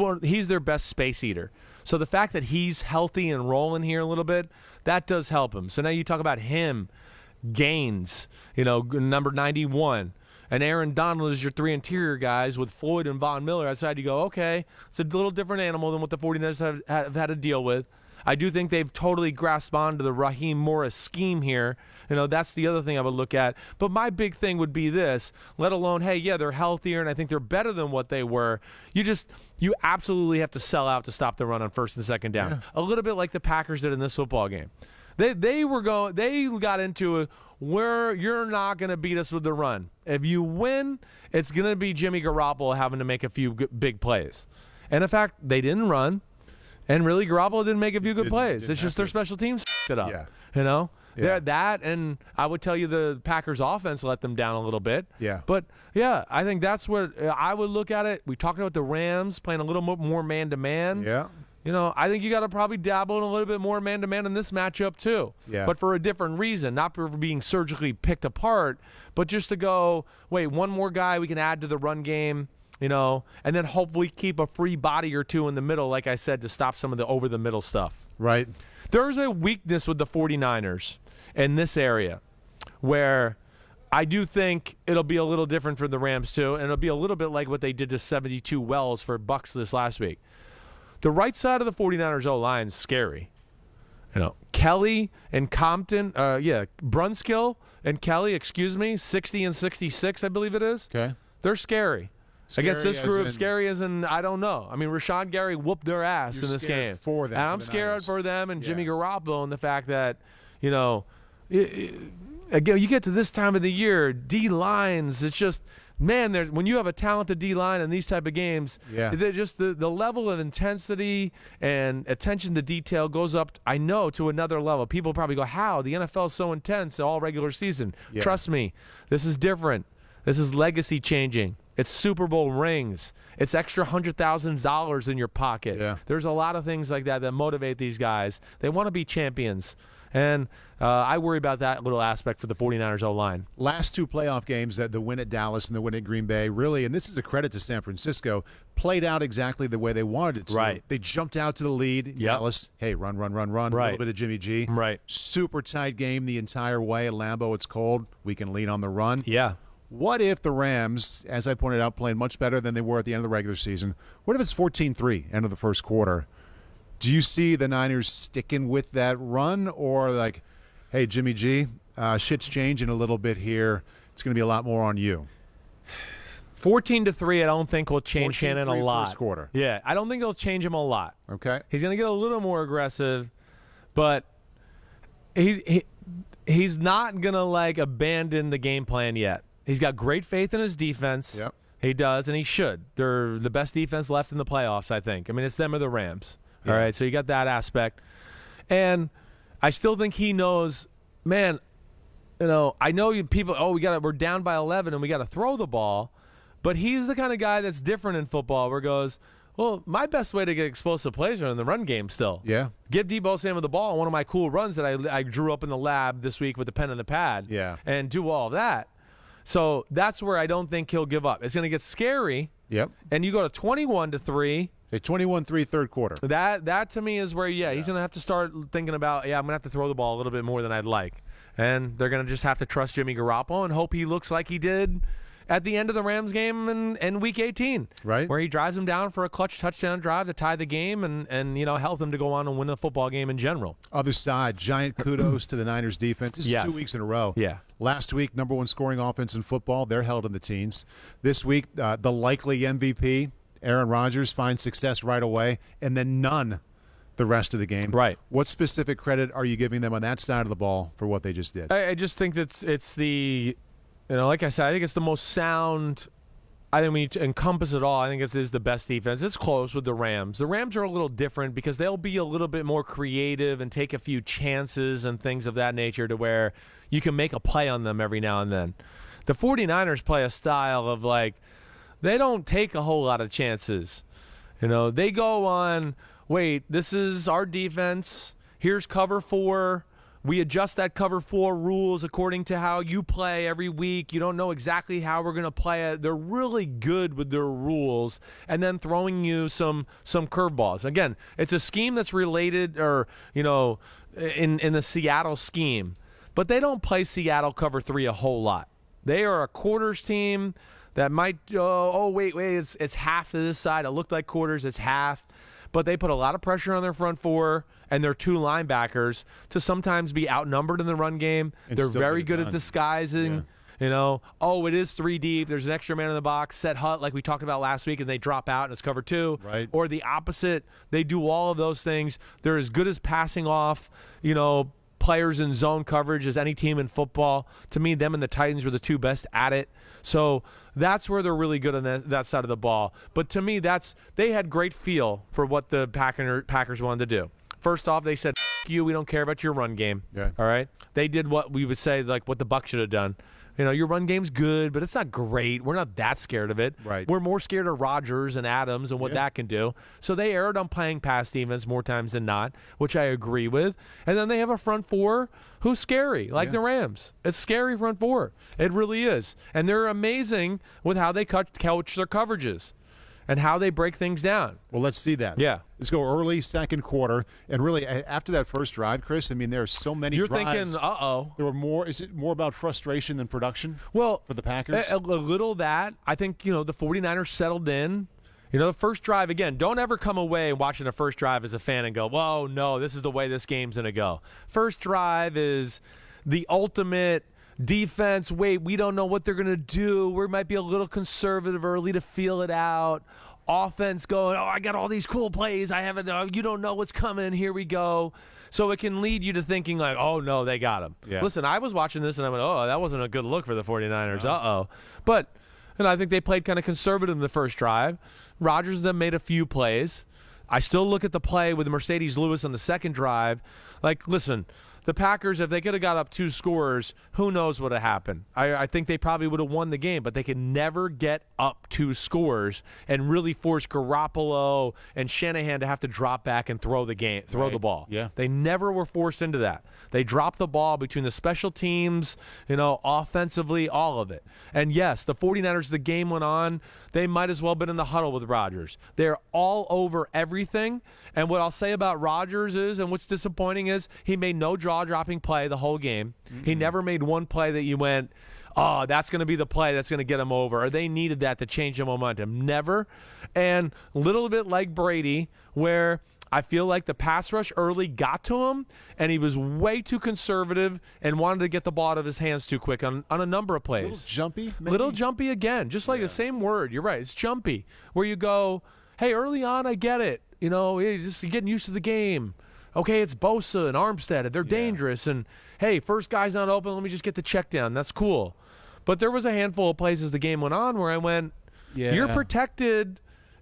their best space eater. So the fact that he's healthy and rolling here a little bit, that does help him. So now you talk about him, Gaines, number 91. and Aaron Donald is your 3 interior guys with Floyd and Von Miller outside, you go, okay, it's a little different animal than what the 49ers have had to deal with. I do think they've totally grasped onto the Raheem Morris scheme here. That's the other thing I would look at. But my big thing would be this, let alone, hey, yeah, they're healthier, and I think they're better than what they were. You absolutely have to sell out to stop the run on first and second down. Yeah. A little bit like the Packers did in this football game. They got into it where you're not going to beat us with the run. If you win, it's going to be Jimmy Garoppolo having to make a few big plays. And in fact, they didn't run. And really, Garoppolo didn't make a few good plays. It's just their special teams it up. Yeah. They're that, and I would tell you the Packers' offense let them down a little bit. Yeah. But, yeah, I think that's what I would look at it. We talked about the Rams playing a little more man-to-man. Yeah. I think you got to probably dabble in a little bit more man-to-man in this matchup too. Yeah. But for a different reason, not for being surgically picked apart, but just to go, wait, one more guy we can add to the run game. And then hopefully keep a free body or two in the middle, like I said, to stop some of the over-the-middle stuff. Right. There's a weakness with the 49ers in this area where I do think it'll be a little different for the Rams too, and it'll be a little bit like what they did to 72 Wells for Bucks this last week. The right side of the 49ers O-line is scary. Kelly and Compton, Brunskill and Kelly, 60 and 66, I believe it is. Okay. They're scary. Scary against this group, in, scary as in, I don't know. I mean, Rashawn Gary whooped their ass in this game. For them, and I'm scared for them and Jimmy Garoppolo and the fact that, again, you get to this time of the year, D-lines, it's just, man, when you have a talented D-line in these type of games, just the level of intensity and attention to detail goes up, I know, to another level. People probably go, how? The NFL is so intense all regular season. Yeah. Trust me, this is different. This is legacy changing. It's Super Bowl rings. It's extra $100,000 in your pocket. Yeah. There's a lot of things like that motivate these guys. They want to be champions. And I worry about that little aspect for the 49ers O-line. Last 2 playoff games, the win at Dallas and the win at Green Bay, really, and this is a credit to San Francisco, played out exactly the way they wanted it to. Right. They jumped out to the lead. Dallas, hey, run. Right. A little bit of Jimmy G. Right. Super tight game the entire way at Lambeau. It's cold. We can lean on the run. Yeah. What if the Rams, as I pointed out, playing much better than they were at the end of the regular season? What if it's 14-3, end of the first quarter? Do you see the Niners sticking with that run, or like, hey, Jimmy G, shit's changing a little bit here. It's going to be a lot more on you. 14-3, I don't think will change Shannon a lot. First quarter. Yeah, I don't think it'll change him a lot. Okay. He's going to get a little more aggressive, but he's not going to abandon the game plan yet. He's got great faith in his defense. Yep. He does, and he should. They're the best defense left in the playoffs, I think. I mean, it's them or the Rams. Yeah. All right, so you got that aspect. And I still think he knows, man, I know people, we're down by 11 and we got to throw the ball, but he's the kind of guy that's different in football where he goes, well, my best way to get explosive plays are in the run game still. Yeah. Give Deebo Samuel the ball on one of my cool runs that I drew up in the lab this week with the pen and the pad. Yeah. And do all of that. So that's where I don't think he'll give up. It's going to get scary. Yep. And you go to 21-3. A 21-3 third quarter. That to me is where, he's going to have to start thinking about, I'm going to have to throw the ball a little bit more than I'd like. And they're going to just have to trust Jimmy Garoppolo and hope he looks like he did at the end of the Rams game in Week 18. Right. Where he drives them down for a clutch touchdown drive to tie the game and help them to go on and win the football game in general. Other side, giant kudos to the Niners defense. This is 2 weeks in a row. Yeah. Last week, number 1 scoring offense in football. They're held in the teens. This week, the likely MVP, Aaron Rodgers, finds success right away, and then none the rest of the game. Right. What specific credit are you giving them on that side of the ball for what they just did? I just think it's the, like I said, I think it's the most sound. I think when you encompass it all, I think it is the best defense. It's close with the Rams. The Rams are a little different because they'll be a little bit more creative and take a few chances and things of that nature to where you can make a play on them every now and then. The 49ers play a style of they don't take a whole lot of chances. They go on, wait, this is our defense. Here's cover 4. We adjust that cover 4 rules according to how you play every week. You don't know exactly how we're going to play it. They're really good with their rules and then throwing you some curveballs. Again, it's a scheme that's related or, in the Seattle scheme. But they don't play Seattle cover 3 a whole lot. They are a quarters team that might, wait, it's half to this side. It looked like quarters, it's half. But they put a lot of pressure on their front four and their two linebackers to sometimes be outnumbered in the run game. They're very good at disguising. Yeah. It is 3 deep. There's an extra man in the box. Set hut like we talked about last week, and they drop out and it's cover 2. Right. Or the opposite. They do all of those things. They're as good as passing off, players in zone coverage as any team in football. To me, them and the Titans were the two best at it. So that's where they're really good on that side of the ball. But to me, they had great feel for what the Packers wanted to do. First off, they said, F you, we don't care about your run game. Yeah. All right? They did what we would say, like what the Bucs should have done. Your run game's good, but it's not great. We're not that scared of it. Right. We're more scared of Rodgers and Adams and what that can do. So they erred on playing pass defense more times than not, which I agree with. And then they have a front four who's scary, like the Rams. It's scary front four. It really is. And they're amazing with how they couch their coverages and how they break things down. Well, let's see that. Yeah. Let's go early second quarter. And really, after that first drive, Chris, there are so many drives. You're thinking, There were more. Is it more about frustration than production for the Packers? A little that. I think, the 49ers settled in. The first drive, again, don't ever come away watching the first drive as a fan and go, whoa, no, this is the way this game's going to go. First drive is the ultimate defense. Wait, we don't know what they're going to do. We might be a little conservative early to feel it out. Offense going, I got all these cool plays. You don't know what's coming. Here we go. So it can lead you to thinking like, oh, no, they got him. Yeah. Listen, I was watching this and I went, that wasn't a good look for the 49ers. No. But I think they played kind of conservative in the first drive. Rodgers then made a few plays. I still look at the play with Mercedes Lewis on the second drive. Like, listen, the Packers, if they could have got up 2 scores, who knows what would have happened. I think they probably would have won the game, but they could never get up 2 scores and really force Garoppolo and Shanahan to have to drop back and throw the ball. Yeah. They never were forced into that. They dropped the ball between the special teams, offensively, all of it. And yes, the 49ers, the game went on. They might as well have been in the huddle with Rodgers. They're all over everything. And what I'll say about Rodgers is, and what's disappointing is, he made no jaw-dropping play the whole game. Mm-hmm. He never made one play that you went, that's going to be the play that's going to get him over, or they needed that to change the momentum. Never. And a little bit like Brady, where I feel like the pass rush early got to him, and he was way too conservative and wanted to get the ball out of his hands too quick on a number of plays. Little jumpy, maybe? Little jumpy again, just like the same word. You're right. It's jumpy, where you go, hey, early on, I get it. Just getting used to the game. Okay, it's Bosa and Armstead. They're dangerous. And, hey, first guy's not open. Let me just get the check down. That's cool. But there was a handful of plays as the game went on where I went, you're protected.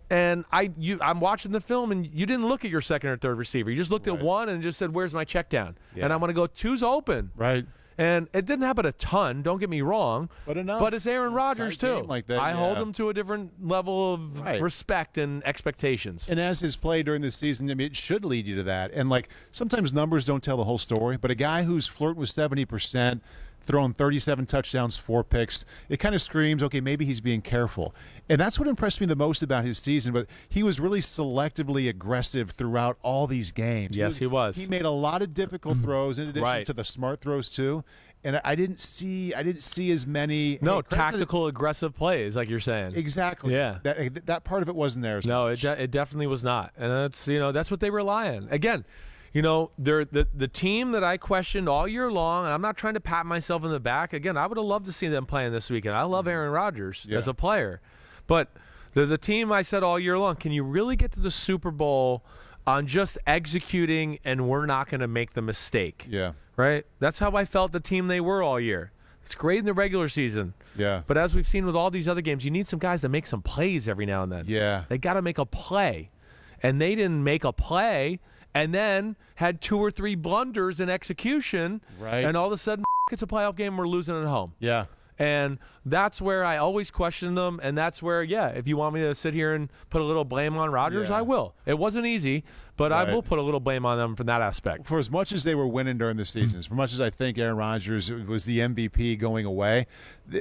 And I'm watching the film, and you didn't look at your second or third receiver. You just looked at one and just said, where's my check down? Yeah. And I'm going to go, 2's open. Right. And it didn't happen a ton, don't get me wrong. But enough. But it's Aaron Rodgers, too. Like that, I hold him to a different level of respect and expectations. And as his play during the season, it should lead you to that. And, sometimes numbers don't tell the whole story, but a guy who's flirting with 70%, throwing 37 touchdowns, 4 picks, it kind of screams, okay, maybe he's being careful. And that's what impressed me the most about his season, but he was really selectively aggressive throughout all these games. Yes, he was. He made a lot of difficult throws in addition to the smart throws too. And I didn't see as many tactical aggressive plays like you're saying. Exactly. Yeah. That part of it wasn't there. No, it definitely was not. And that's what they rely on. Again, they're the team that I questioned all year long, and I'm not trying to pat myself in the back. Again, I would have loved to see them playing this weekend. I love Aaron Rodgers as a player. But they're the team I said all year long, can you really get to the Super Bowl on just executing and we're not going to make the mistake? Yeah. Right? That's how I felt the team they were all year. It's great in the regular season. Yeah. But as we've seen with all these other games, you need some guys that make some plays every now and then. Yeah. They got to make a play. And they didn't make a play and then had 2 or 3 blunders in execution. Right. And all of a sudden, it's a playoff game, we're losing at home. Yeah. And that's where I always question them, and that's where, if you want me to sit here and put a little blame on Rodgers, I will. It wasn't easy, but I will put a little blame on them from that aspect. For as much as they were winning during the seasons, for much as I think Aaron Rodgers was the MVP going away,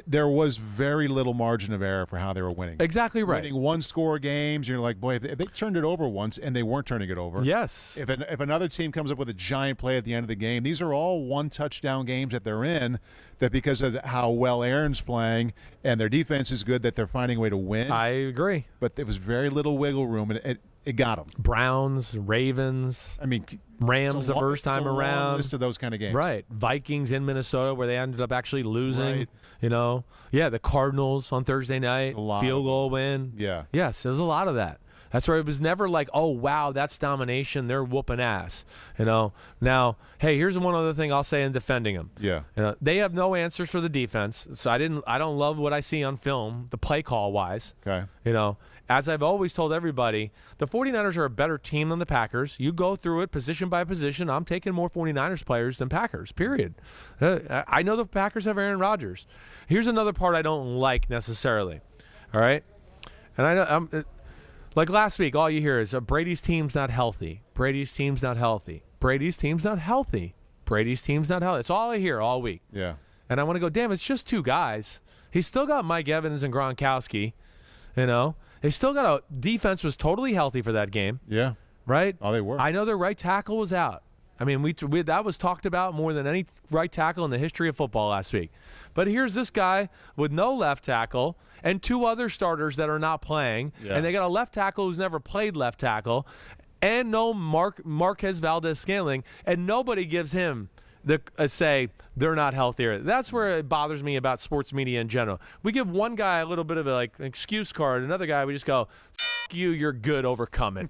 there was very little margin of error for how they were winning. Exactly right. Winning 1-score games, you're like, boy, if they turned it over once and they weren't turning it over. Yes. If another team comes up with a giant play at the end of the game, these are all 1-touchdown games that they're in, that because of how well Aaron's playing and their defense is good, that they're finding a way to win. I agree. But there was very little wiggle room, and it got them. Browns, Ravens. I mean, Rams the first time around. Long list of those kind of games. Right. Vikings in Minnesota where they ended up actually losing. Right. You know. Yeah, the Cardinals on Thursday night. Field goal win. Yeah. Yes, there's a lot of that. That's where it was never like, oh, wow, that's domination. They're whooping ass. You know. Now, hey, here's one other thing I'll say in defending them. Yeah. You know, they have no answers for the defense. So I don't love what I see on film, the play call wise. Okay. You know, as I've always told everybody, the 49ers are a better team than the Packers. You go through it position by position. I'm taking more 49ers players than Packers, period. I know the Packers have Aaron Rodgers. Here's another part I don't like necessarily. All right? And I know like last week, all you hear is Brady's team's not healthy. Brady's team's not healthy. Brady's team's not healthy. Brady's team's not healthy. It's all I hear all week. Yeah. And I want to go, damn, it's just two guys. He's still got Mike Evans and Gronkowski, you know. They still got a defense was totally healthy for that game. Yeah. Right? Oh, they were. I know their right tackle was out. I mean, we that was talked about more than any right tackle in the history of football last week. But here's this guy with no left tackle and two other starters that are not playing. Yeah. And they got a left tackle who's never played left tackle and no Marquez Valdez-Scantling, and nobody gives him the say they're not healthier. That's where it bothers me about sports media in general. We give one guy a little bit of an excuse card, another guy we just go, you, you're good, overcome it.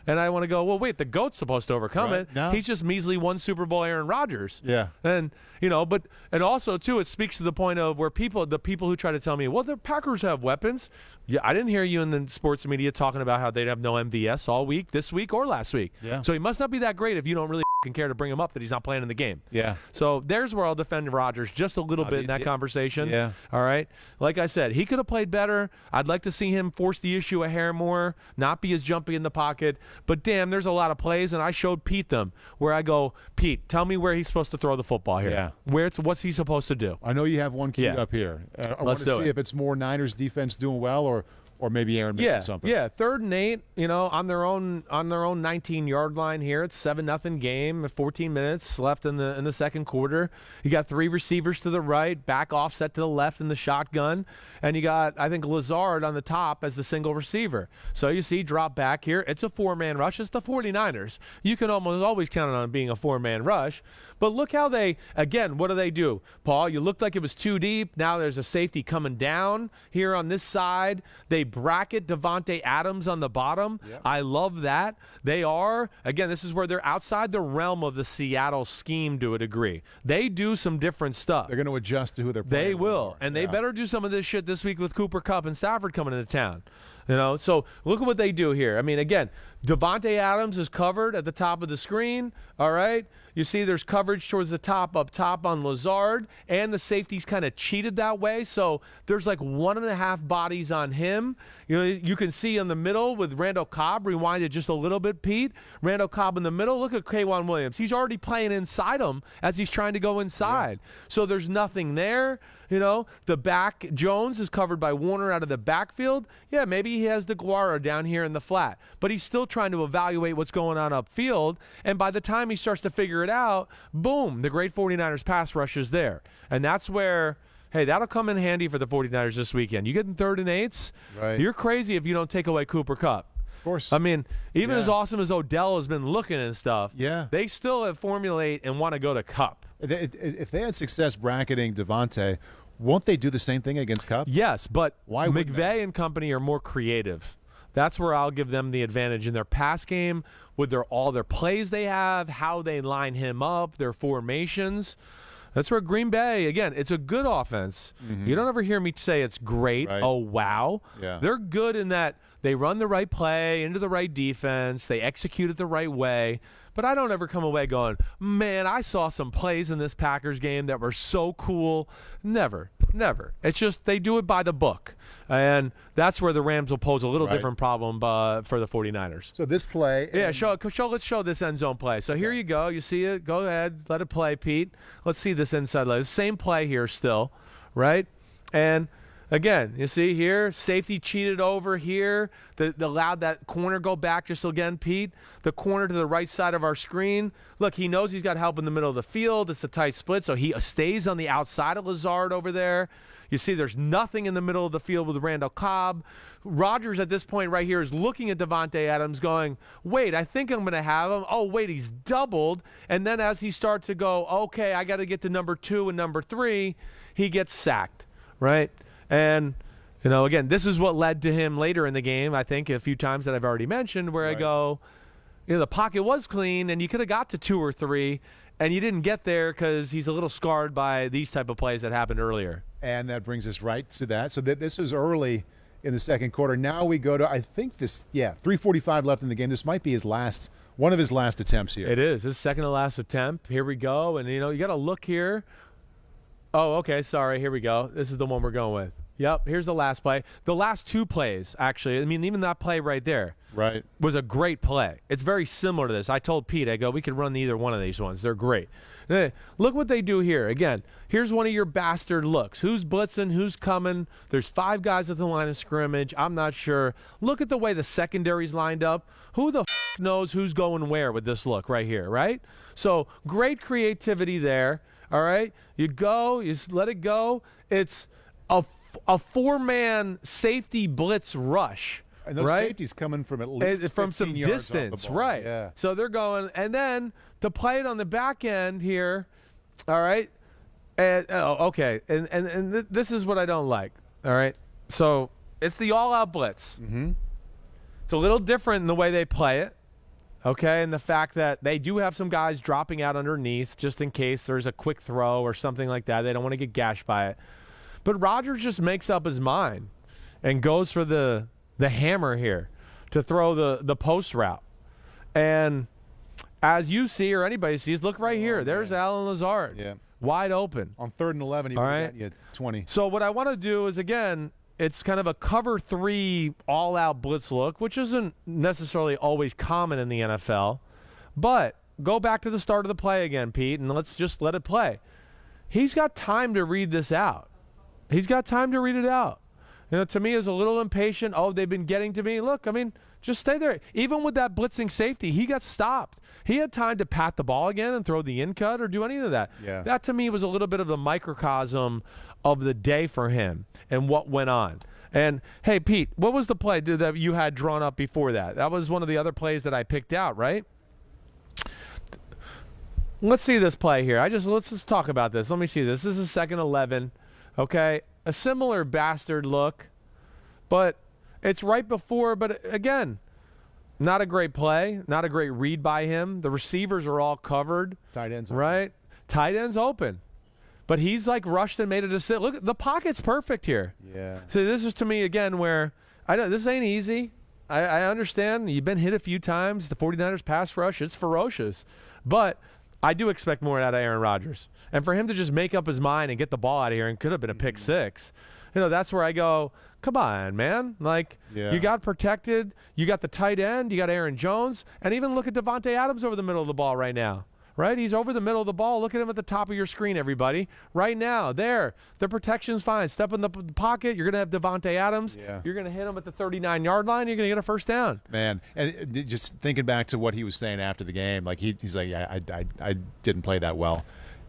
And I want to go, well, wait, the GOAT's supposed to overcome it. No. He's just measly one Super Bowl Aaron Rodgers. Yeah. And, you know, but, and also, too, it speaks to the point of where the people who try to tell me, well, the Packers have weapons. Yeah, I didn't hear you in the sports media talking about how they'd have no MVS all week, this week or last week. Yeah. So he must not be that great if you don't really care to bring him up that he's not playing in the game. Yeah. So there's where I'll defend Rodgers just a little bit in that conversation. Yeah. All right. Like I said, he could have played better. I'd like to see him force the issue a hair more, not be as jumpy in the pocket. But damn, there's a lot of plays, and I showed Pete them where I go, Pete, tell me where he's supposed to throw the football here. Yeah. What's he supposed to do? I know you have one queued up here. I want to see if it's more Niners defense doing well or maybe Aaron missing something. Yeah, 3rd and 8, you know, on their own 19-yard line here. It's 7-0 game, 14 minutes left in the second quarter. You got 3 receivers to the right, back offset to the left in the shotgun, and you got, I think, Lazard on the top as the single receiver. So you see drop back here. It's a 4-man rush. It's the 49ers. You can almost always count on it being a 4-man rush. But look how they, again, what do? Paul, you looked like it was too deep. Now there's a safety coming down here on this side. They bracket Devontae Adams on the bottom. Yep. I love that. They are, again, this is where they're outside the realm of the Seattle scheme to a degree. They do some different stuff. They're going to adjust to who they're playing. They will. And they better do some of this shit this week with Cooper Kupp and Stafford coming into town. You know, so look at what they do here. I mean, again, Devontae Adams is covered at the top of the screen, all right? You see there's coverage towards the top, up top on Lazard, and the safety's kind of cheated that way, so there's like 1.5 bodies on him. You know, you can see in the middle with Randall Cobb, rewinded just a little bit, Pete. Randall Cobb in the middle. Look at K'Wan Williams. He's already playing inside him as he's trying to go inside. Yeah. So there's nothing there. You know, the back, Jones is covered by Warner out of the backfield. Yeah, maybe he has DeGuara down here in the flat, but he's still trying to evaluate what's going on upfield, and by the time he starts to figure it out, boom, the great 49ers pass rush is there. And that's where, hey, that'll come in handy for the 49ers this weekend. You get in 3rd and 8s, right. You're crazy if you don't take away Cooper Kupp. Of course. I mean, even as awesome as Odell has been looking and stuff, they still have formulate and want to go to Kupp. If they had success bracketing Devontae, won't they do the same thing against Kupp? Yes, but McVay and company are more creative. That's where I'll give them the advantage in their pass game with all their plays they have, how they line him up, their formations. That's where Green Bay, again, it's a good offense. Mm-hmm. You don't ever hear me say it's great. Right. Oh, wow. Yeah. They're good in that they run the right play into the right defense. They execute it the right way. But I don't ever come away going, man, I saw some plays in this Packers game that were so cool. Never. It's just they do it by the book. And that's where the Rams will pose a little different problem for the 49ers. So this play. Yeah, let's show this end zone play. So here you go. You see it. Go ahead. Let it play, Pete. Let's see this inside leg. Same play here still, right? And again, you see here, safety cheated over here. They allowed that corner go back just again, Pete. The corner to the right side of our screen. Look, he knows he's got help in the middle of the field. It's a tight split, so he stays on the outside of Lazard over there. You see there's nothing in the middle of the field with Randall Cobb. Rodgers at this point right here is looking at Davante Adams going, wait, I think I'm going to have him. Oh, wait, he's doubled. And then as he starts to go, okay, I got to get to number 2 and number 3, he gets sacked, right? And, again, this is what led to him later in the game, I think, a few times that I've already mentioned, where I go, the pocket was clean, and you could have got to 2 or 3, and you didn't get there because he's a little scarred by these type of plays that happened earlier. And that brings us right to that. So this was early in the second quarter. Now we go to, I think 3:45 left in the game. This might be one of his last attempts here. It is. His second to last attempt. Here we go. And, you got to look here. Oh, okay, sorry. Here we go. This is the one we're going with. Yep, here's the last play. The last 2 plays, actually, I mean, even that play right there was a great play. It's very similar to this. I told Pete, I go, we could run either one of these ones. They're great. Look what they do here. Again, here's one of your bastard looks. Who's blitzing? Who's coming? There's 5 guys at the line of scrimmage. I'm not sure. Look at the way the secondary's lined up. Who the knows who's going where with this look right here, right? So great creativity there, all right? You go, you let it go. It's a 4-man safety blitz rush. And those safeties coming from at least from some distance, right? Yeah. So they're going, and then to play it on the back end here, all right. And okay, and this is what I don't like. All right, so it's the all-out blitz. Mm-hmm. It's a little different in the way they play it. Okay, and the fact that they do have some guys dropping out underneath just in case there's a quick throw or something like that. They don't want to get gashed by it. But Rodgers just makes up his mind and goes for the hammer here to throw the post route. And as you see or anybody sees, look right here. There's Allen Lazard. Yeah. Wide open. On 3rd and 11, he would have gotten you 20. So what I want to do is, again, it's kind of a cover 3 all-out blitz look, which isn't necessarily always common in the NFL. But go back to the start of the play again, Pete, and let's just let it play. He's got time to read this out. He's got time to read it out. To me, is a little impatient. Oh, they've been getting to me. Look, I mean, just stay there. Even with that blitzing safety, he got stopped. He had time to pat the ball again and throw the in-cut or do any of that. Yeah. That, to me, was a little bit of the microcosm of the day for him and what went on. And, hey, Pete, what was the play that you had drawn up before that? That was one of the other plays that I picked out, right? Let's see this play here. Let's just talk about this. Let me see this. This is 2nd 11. Okay, a similar bastard look, but it's right before. But again, not a great play, not a great read by him. The receivers are all covered. Tight ends, right? Tight ends open, but he's like rushed and made a decision. Look, the pocket's perfect here. Yeah. So this is to me again where I know this ain't easy. I understand you've been hit a few times. The 49ers pass rush, it's ferocious, but I do expect more out of Aaron Rodgers. And for him to just make up his mind and get the ball out of here and could have been a pick 6, that's where I go, come on, man. You got protected. You got the tight end. You got Aaron Jones. And even look at Davante Adams over the middle of the ball right now. Right? He's over the middle of the ball. Look at him at the top of your screen, everybody. Right now, there. The protection's fine. Step in the pocket. You're going to have Davante Adams. Yeah. You're going to hit him at the 39-yard line. You're going to get a first down. Man, and just thinking back to what he was saying after the game, he's like, yeah, I didn't play that well.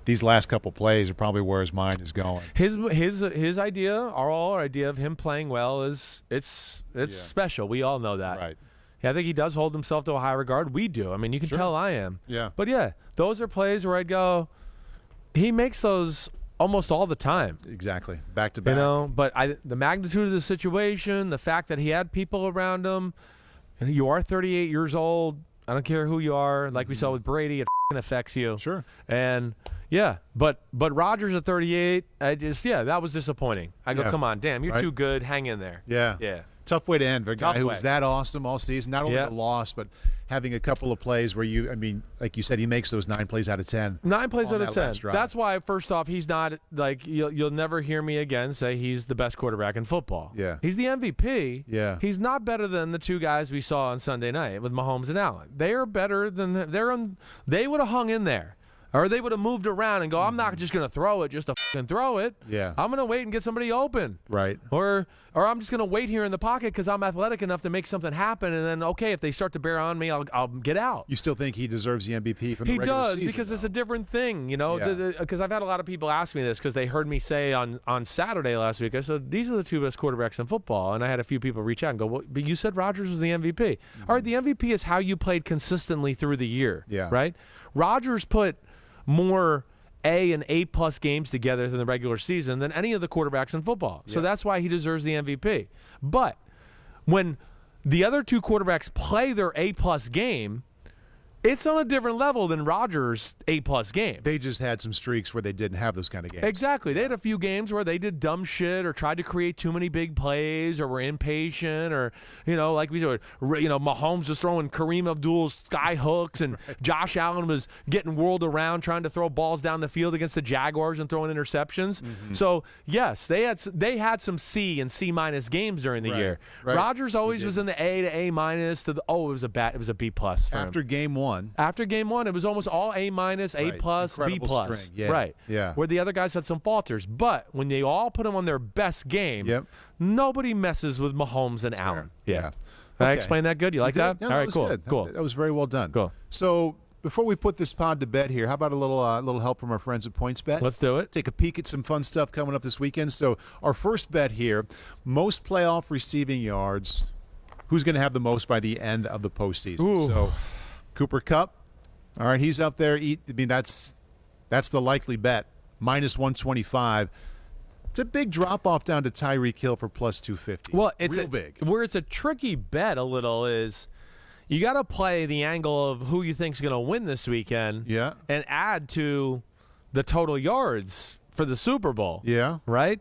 These last couple plays are probably where his mind is going. His idea, our idea of him playing well is it's special. We all know that. Right. Yeah, I think he does hold himself to a high regard. We do. I mean, you can tell I am. Yeah. But, yeah, those are plays where I'd go, he makes those almost all the time. Exactly. Back to back. But the magnitude of the situation, the fact that he had people around him, and you are 38 years old. I don't care who you are. Like we saw with Brady, it affects you. Sure. And, yeah, but Rodgers at 38, that was disappointing. I go, come on, damn, you're too good. Hang in there. Yeah. Yeah. Tough way to end for a guy who was that awesome all season. Not only the loss, but having a couple of plays where like you said, he makes those 9 plays out of 10. 9 plays out of 10. Drive. That's why, first off, he's not like you'll never hear me again say he's the best quarterback in football. Yeah. He's the MVP. Yeah. He's not better than the 2 guys we saw on Sunday night with Mahomes and Allen. They are better than they would have hung in there. Or they would have moved around and go, I'm not just going to throw it just to fucking throw it. Yeah. I'm going to wait and get somebody open. Right. Or I'm just going to wait here in the pocket because I'm athletic enough to make something happen. And then, okay, if they start to bear on me, I'll get out. You still think he deserves the MVP from the regular season? He does, because it's a different thing, you know. Yeah. Because I've had a lot of people ask me this because they heard me say on Saturday last week, I said, these are the 2 best quarterbacks in football. And I had a few people reach out and go, well, but you said Rodgers was the MVP. Mm-hmm. All right, the MVP is how you played consistently through the year. Yeah. Right? Rodgers put more A and A-plus games together than the regular season than any of the quarterbacks in football. So that's why he deserves the MVP. But when the other 2 quarterbacks play their A-plus game, it's on a different level than Rodgers' A-plus game. They just had some streaks where they didn't have those kind of games. Exactly. They had a few games where they did dumb shit or tried to create too many big plays or were impatient or, like we said, Mahomes was throwing Kareem Abdul's sky hooks and Josh Allen was getting whirled around trying to throw balls down the field against the Jaguars and throwing interceptions. Mm-hmm. So, yes, they had some C and C- games during the year. Right. Rodgers always was in the A to A- to the it was a B+ for him. After game 1. After game 1, it was almost all A-, A+, Incredible B+. string. Yeah. Right. Yeah. Where the other guys had some falters. But when they all put him on their best game, nobody messes with Mahomes and Allen. Yeah. Did I explain that good? You like that? Yeah, all right, was cool. good. Cool. That was very well done. Cool. So before we put this pod to bed here, how about a little help from our friends at PointsBet? Let's do it. Take a peek at some fun stuff coming up this weekend. So our first bet here, most playoff receiving yards. Who's going to have the most by the end of the postseason? Ooh. So Cooper Kupp. All right, he's up there. That's the likely bet, minus 125. It's a big drop-off down to Tyreek Hill for plus 250. Well, it's real big. Where it's a tricky bet a little is you got to play the angle of who you think's going to win this weekend and add to the total yards for the Super Bowl. Yeah. Right?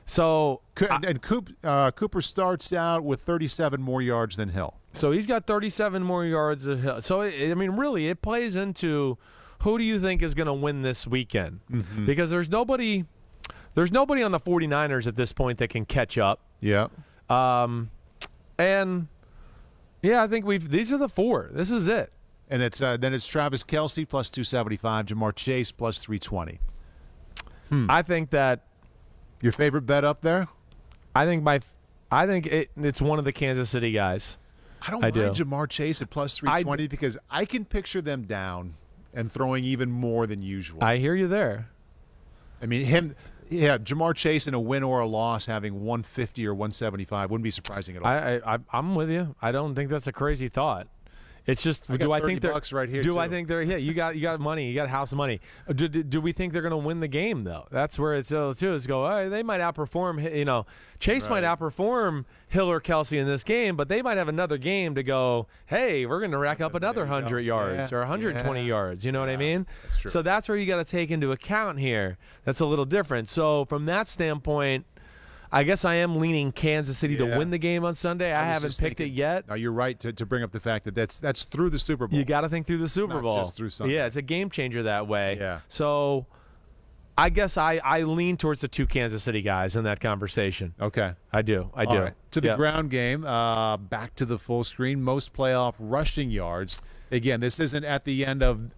So Cooper starts out with 37 more yards than Hill. So he's got 37 more yards than Hill. So, really, it plays into who do you think is going to win this weekend? Mm-hmm. Because there's nobody on the 49ers at this point that can catch up. Yeah. I think these are the 4. This is it. And then it's Travis Kelce plus 275, Jamar Chase plus 320. I think that your favorite bet up there? I think it's one of the Kansas City guys. I don't mind Jamar Chase at plus 320 because I can picture them down and throwing even more than usual. I hear you there. I mean, Jamar Chase in a win or a loss having 150 or 175 wouldn't be surprising at all. I'm with you. I don't think that's a crazy thought. It's just, do I think they're right here? Do I think they're you got money, you got house money. Do we think they're going to win the game though? That's where it's too. Is go, they might outperform. Chase might outperform Hill or Kelce in this game, but they might have another game to go. Hey, we're going to rack up another 100 yards or 120 yards. You know what I mean? That's true. So that's where you got to take into account here. That's a little different. So from that standpoint, I guess I am leaning Kansas City to win the game on Sunday. I haven't picked it yet. No, you're right to bring up the fact that that's through the Super Bowl. You got to think through the Super Bowl. Not just through Sunday. Yeah, it's a game changer that way. Yeah. So I guess I lean towards the 2 Kansas City guys in that conversation. Okay. I do. All right. To the ground game, back to the full screen, most playoff rushing yards. Again, this isn't at the end of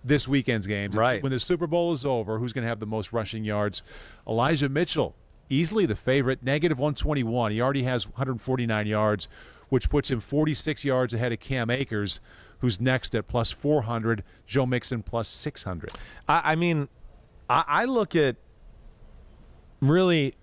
this weekend's games. Right. It's when the Super Bowl is over, who's going to have the most rushing yards? Elijah Mitchell. Easily the favorite, negative 121. He already has 149 yards, which puts him 46 yards ahead of Cam Akers, who's next at plus 400. Joe Mixon plus 600. I look at really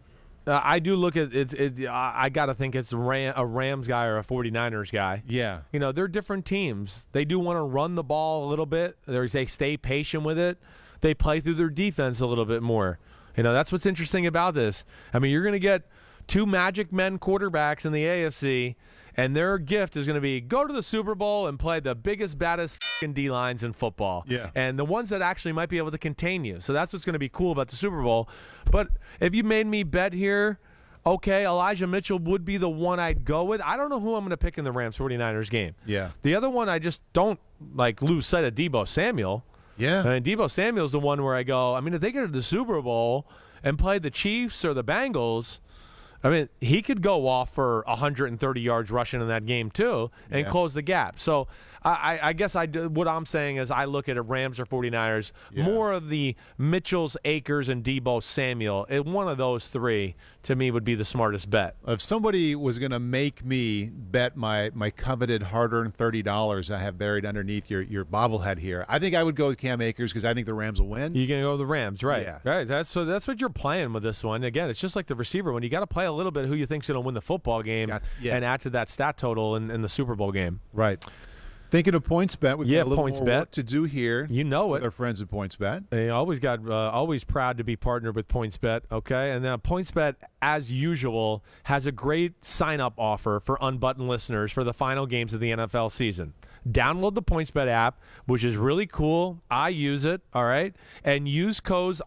I do look at it. I got to think it's a Rams guy or a 49ers guy. Yeah. They're different teams. They do want to run the ball a little bit. They stay patient with it. They play through their defense a little bit more. That's what's interesting about this. You're going to get 2 Magic Men quarterbacks in the AFC, and their gift is going to be go to the Super Bowl and play the biggest, baddest fucking D-lines in football. Yeah. And the ones that actually might be able to contain you. So that's what's going to be cool about the Super Bowl. But if you made me bet here, okay, Elijah Mitchell would be the one I'd go with. I don't know who I'm going to pick in the Rams 49ers game. Yeah. The other one, I just don't lose sight of Deebo Samuel. Yeah. Deebo Samuel's the one where I go, if they get to the Super Bowl and play the Chiefs or the Bengals, I mean, he could go off for 130 yards rushing in that game too and close the gap. So I guess what I'm saying is I look at a Rams or 49ers, more of the Mitchells, Akers, and Deebo Samuel. One of those three, to me, would be the smartest bet. If somebody was going to make me bet my coveted hard-earned $30 I have buried underneath your bobblehead here, I think I would go with Cam Akers because I think the Rams will win. You're going to go with the Rams, right? Yeah. Right. That's what you're playing with this one. Again, it's just like the receiver one. You got to play a little bit who you think's going to win the football game and add to that stat total in the Super Bowl game. Right. Thinking of PointsBet, we've got a little PointsBet. more work to do here. You know it. With our friends at PointsBet. They always proud to be partnered with PointsBet, okay? And now PointsBet, as usual, has a great sign-up offer for Unbuttoned listeners for the final games of the NFL season. Download the PointsBet app, which is really cool. I use it, all right? And use code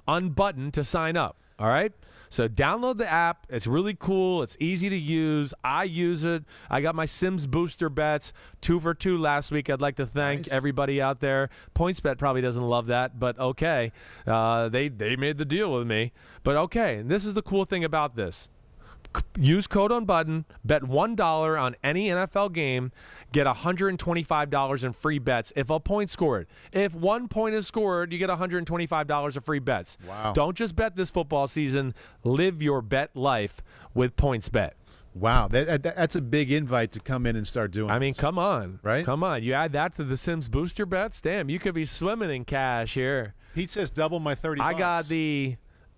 Unbuttoned to sign up, all right? So download the app. It's really cool. It's easy to use. I use it. I got my SIMMS booster bets, 2 for 2 last week. I'd like to thank everybody out there. PointsBet probably doesn't love that, but okay. They made the deal with me. But okay, and this is the cool thing about this. Use code Unbuttoned, bet $1 on any NFL game, get $125 in free bets if a point scored. If 1 point is scored, you get $125 of free bets. Wow. Don't just bet this football season. Live your bet life with PointsBet. Wow, that's a big invite to come in and start doing I mean, come on. Right? Come on. You add that to the SIMMS booster bets, damn, you could be swimming in cash here. Pete says double my $30.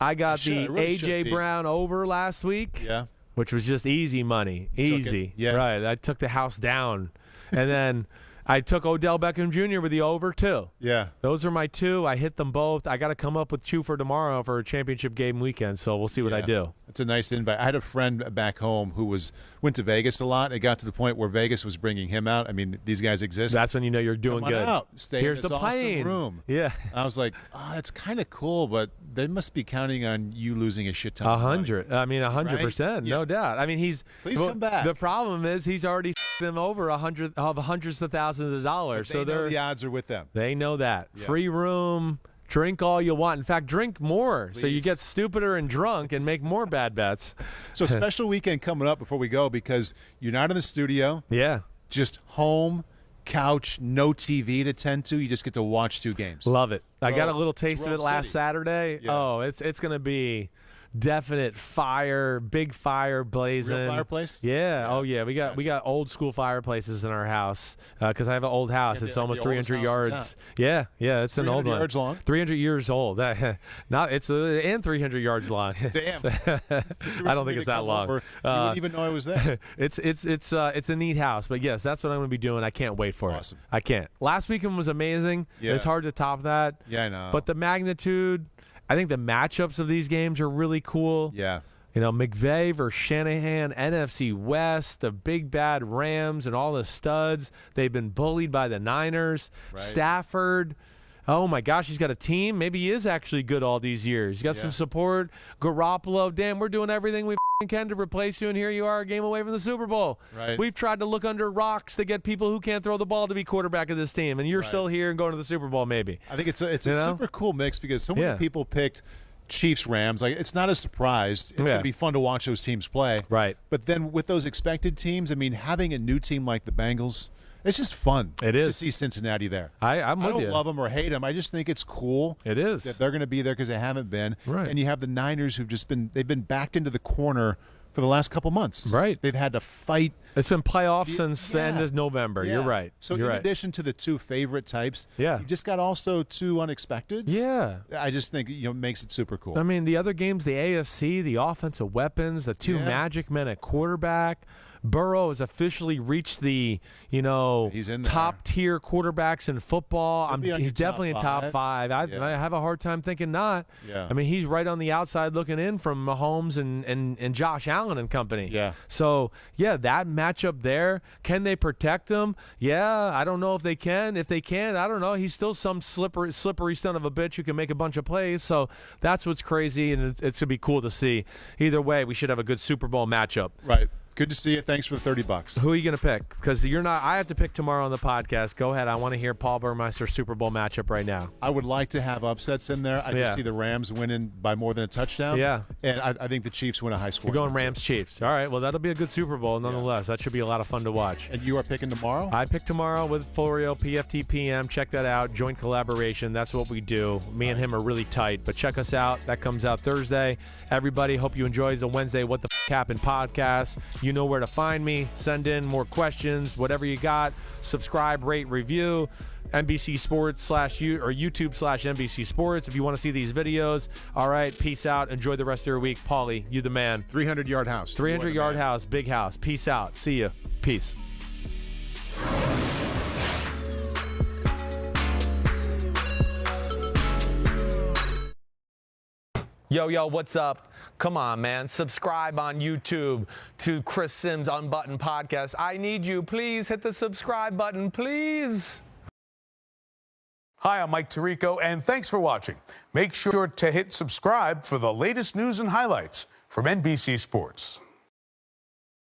I got the really A.J. Brown over last week. Yeah. Which was just easy money. Easy. Yeah. Right. I took the house down. And then I took Odell Beckham Jr. with the over, too. Yeah. Those are my two. I hit them both. I got to come up with two for tomorrow for a championship game weekend, so we'll see what I do. It's a nice invite. I had a friend back home who went to Vegas a lot. It got to the point where Vegas was bringing him out. I mean, these guys exist. That's when you know you're doing Come on good. Out. Stay Here's in this the plane. awesome room. Yeah. And I was like, it's kind of cool, but they must be counting on you losing a shit ton of money. 100. I mean, 100%. Right? No doubt. I mean, Please come back. The problem is he's already them over hundreds of thousands of dollars. But they know the odds are with them. They know that. Yeah. Free room. Drink all you want. In fact, drink more so you get stupider and drunk and make more bad bets. So special weekend coming up before we go because you're not in the studio. Yeah. Just home, couch, no TV to tend to. You just get to watch 2 games. Love it. I got a little taste of it last City. Saturday. Yeah. Oh, it's going to be definite fire, big fire blazing. Real fireplace? Yeah. Oh yeah. We got old school fireplaces in our house because I have an old house. It's almost 300 yards. Yeah. It's an old one. 300 yards long. 300 years old. Not it's and 300 yards long. Damn. I don't think it's that long. You wouldn't even know I was there. It's a neat house, but yes, that's what I'm going to be doing. I can't wait for Awesome. it. I can't. Last weekend was amazing. Yeah. It's hard to top that. Yeah, I know. But the magnitude, I think the matchups of these games are really cool. Yeah. You know, McVay versus Shanahan, NFC West, the big bad Rams and all the studs. They've been bullied by the Niners. Right. Stafford. Oh, my gosh, he's got a team. Maybe he is actually good all these years. He's got some support. Garoppolo, damn, we're doing everything we can to replace you, and here you are, a game away from the Super Bowl. Right. We've tried to look under rocks to get people who can't throw the ball to be quarterback of this team, and you're still here and going to the Super Bowl maybe. I think it's a super cool mix because so many people picked Chiefs-Rams. Like, it's not a surprise. It's going to be fun to watch those teams play. Right. But then with those expected teams, I mean, having a new team like the Bengals, it's just fun. It is to see Cincinnati there. I'm with you. I don't love them or hate them. I just think it's cool. It is that they're going to be there because they haven't been. Right. And you have the Niners who've they've been backed into the corner for the last couple months. Right. They've had to fight. It's been playoffs since the end of November. Yeah. You're right. So You're in right. addition to the 2 favorite types, you just got also 2 unexpecteds. Yeah. I just think it makes it super cool. I mean, the other games, the AFC, the offensive weapons, the 2 magic men at quarterback. Burrow has officially reached the, He's in there. top tier quarterbacks in football. He's definitely in top 5. I have a hard time thinking not. Yeah. I mean, he's right on the outside looking in from Mahomes and Josh Allen and company. Yeah. So, that matchup there, can they protect him? Yeah, I don't know if they can. If they can, I don't know. He's still some slippery son of a bitch who can make a bunch of plays. So that's what's crazy, and it's going to be cool to see. Either way, we should have a good Super Bowl matchup. Right. Good to see you. Thanks for the $30. Who are you going to pick? Because you're not. I have to pick tomorrow on the podcast. Go ahead. I want to hear Paul Burmeister's Super Bowl matchup right now. I would like to have upsets in there. I can see the Rams winning by more than a touchdown. Yeah. And I think the Chiefs win a high score. You're going Rams-Chiefs. All right. Well, that'll be a good Super Bowl nonetheless. That should be a lot of fun to watch. And you are picking tomorrow? I pick tomorrow with Florio, PFT PM. Check that out. Joint collaboration. That's what we do. Me and him are really tight. But check us out. That comes out Thursday. Everybody, hope you enjoy the Wednesday What the F Happened podcast. You know where to find me. Send in more questions, whatever you got. Subscribe, rate, review. NBC Sports or YouTube/NBC Sports if you want to see these videos. All right, peace out. Enjoy the rest of your week. Paulie, you the man. 300-yard house. 300-yard house, big house. Peace out. See you. Peace. Yo, what's up? Come on, man. Subscribe on YouTube to Chris Simms Unbuttoned podcast. I need you. Please hit the subscribe button, please. Hi, I'm Mike Tirico, and thanks for watching. Make sure to hit subscribe for the latest news and highlights from NBC Sports.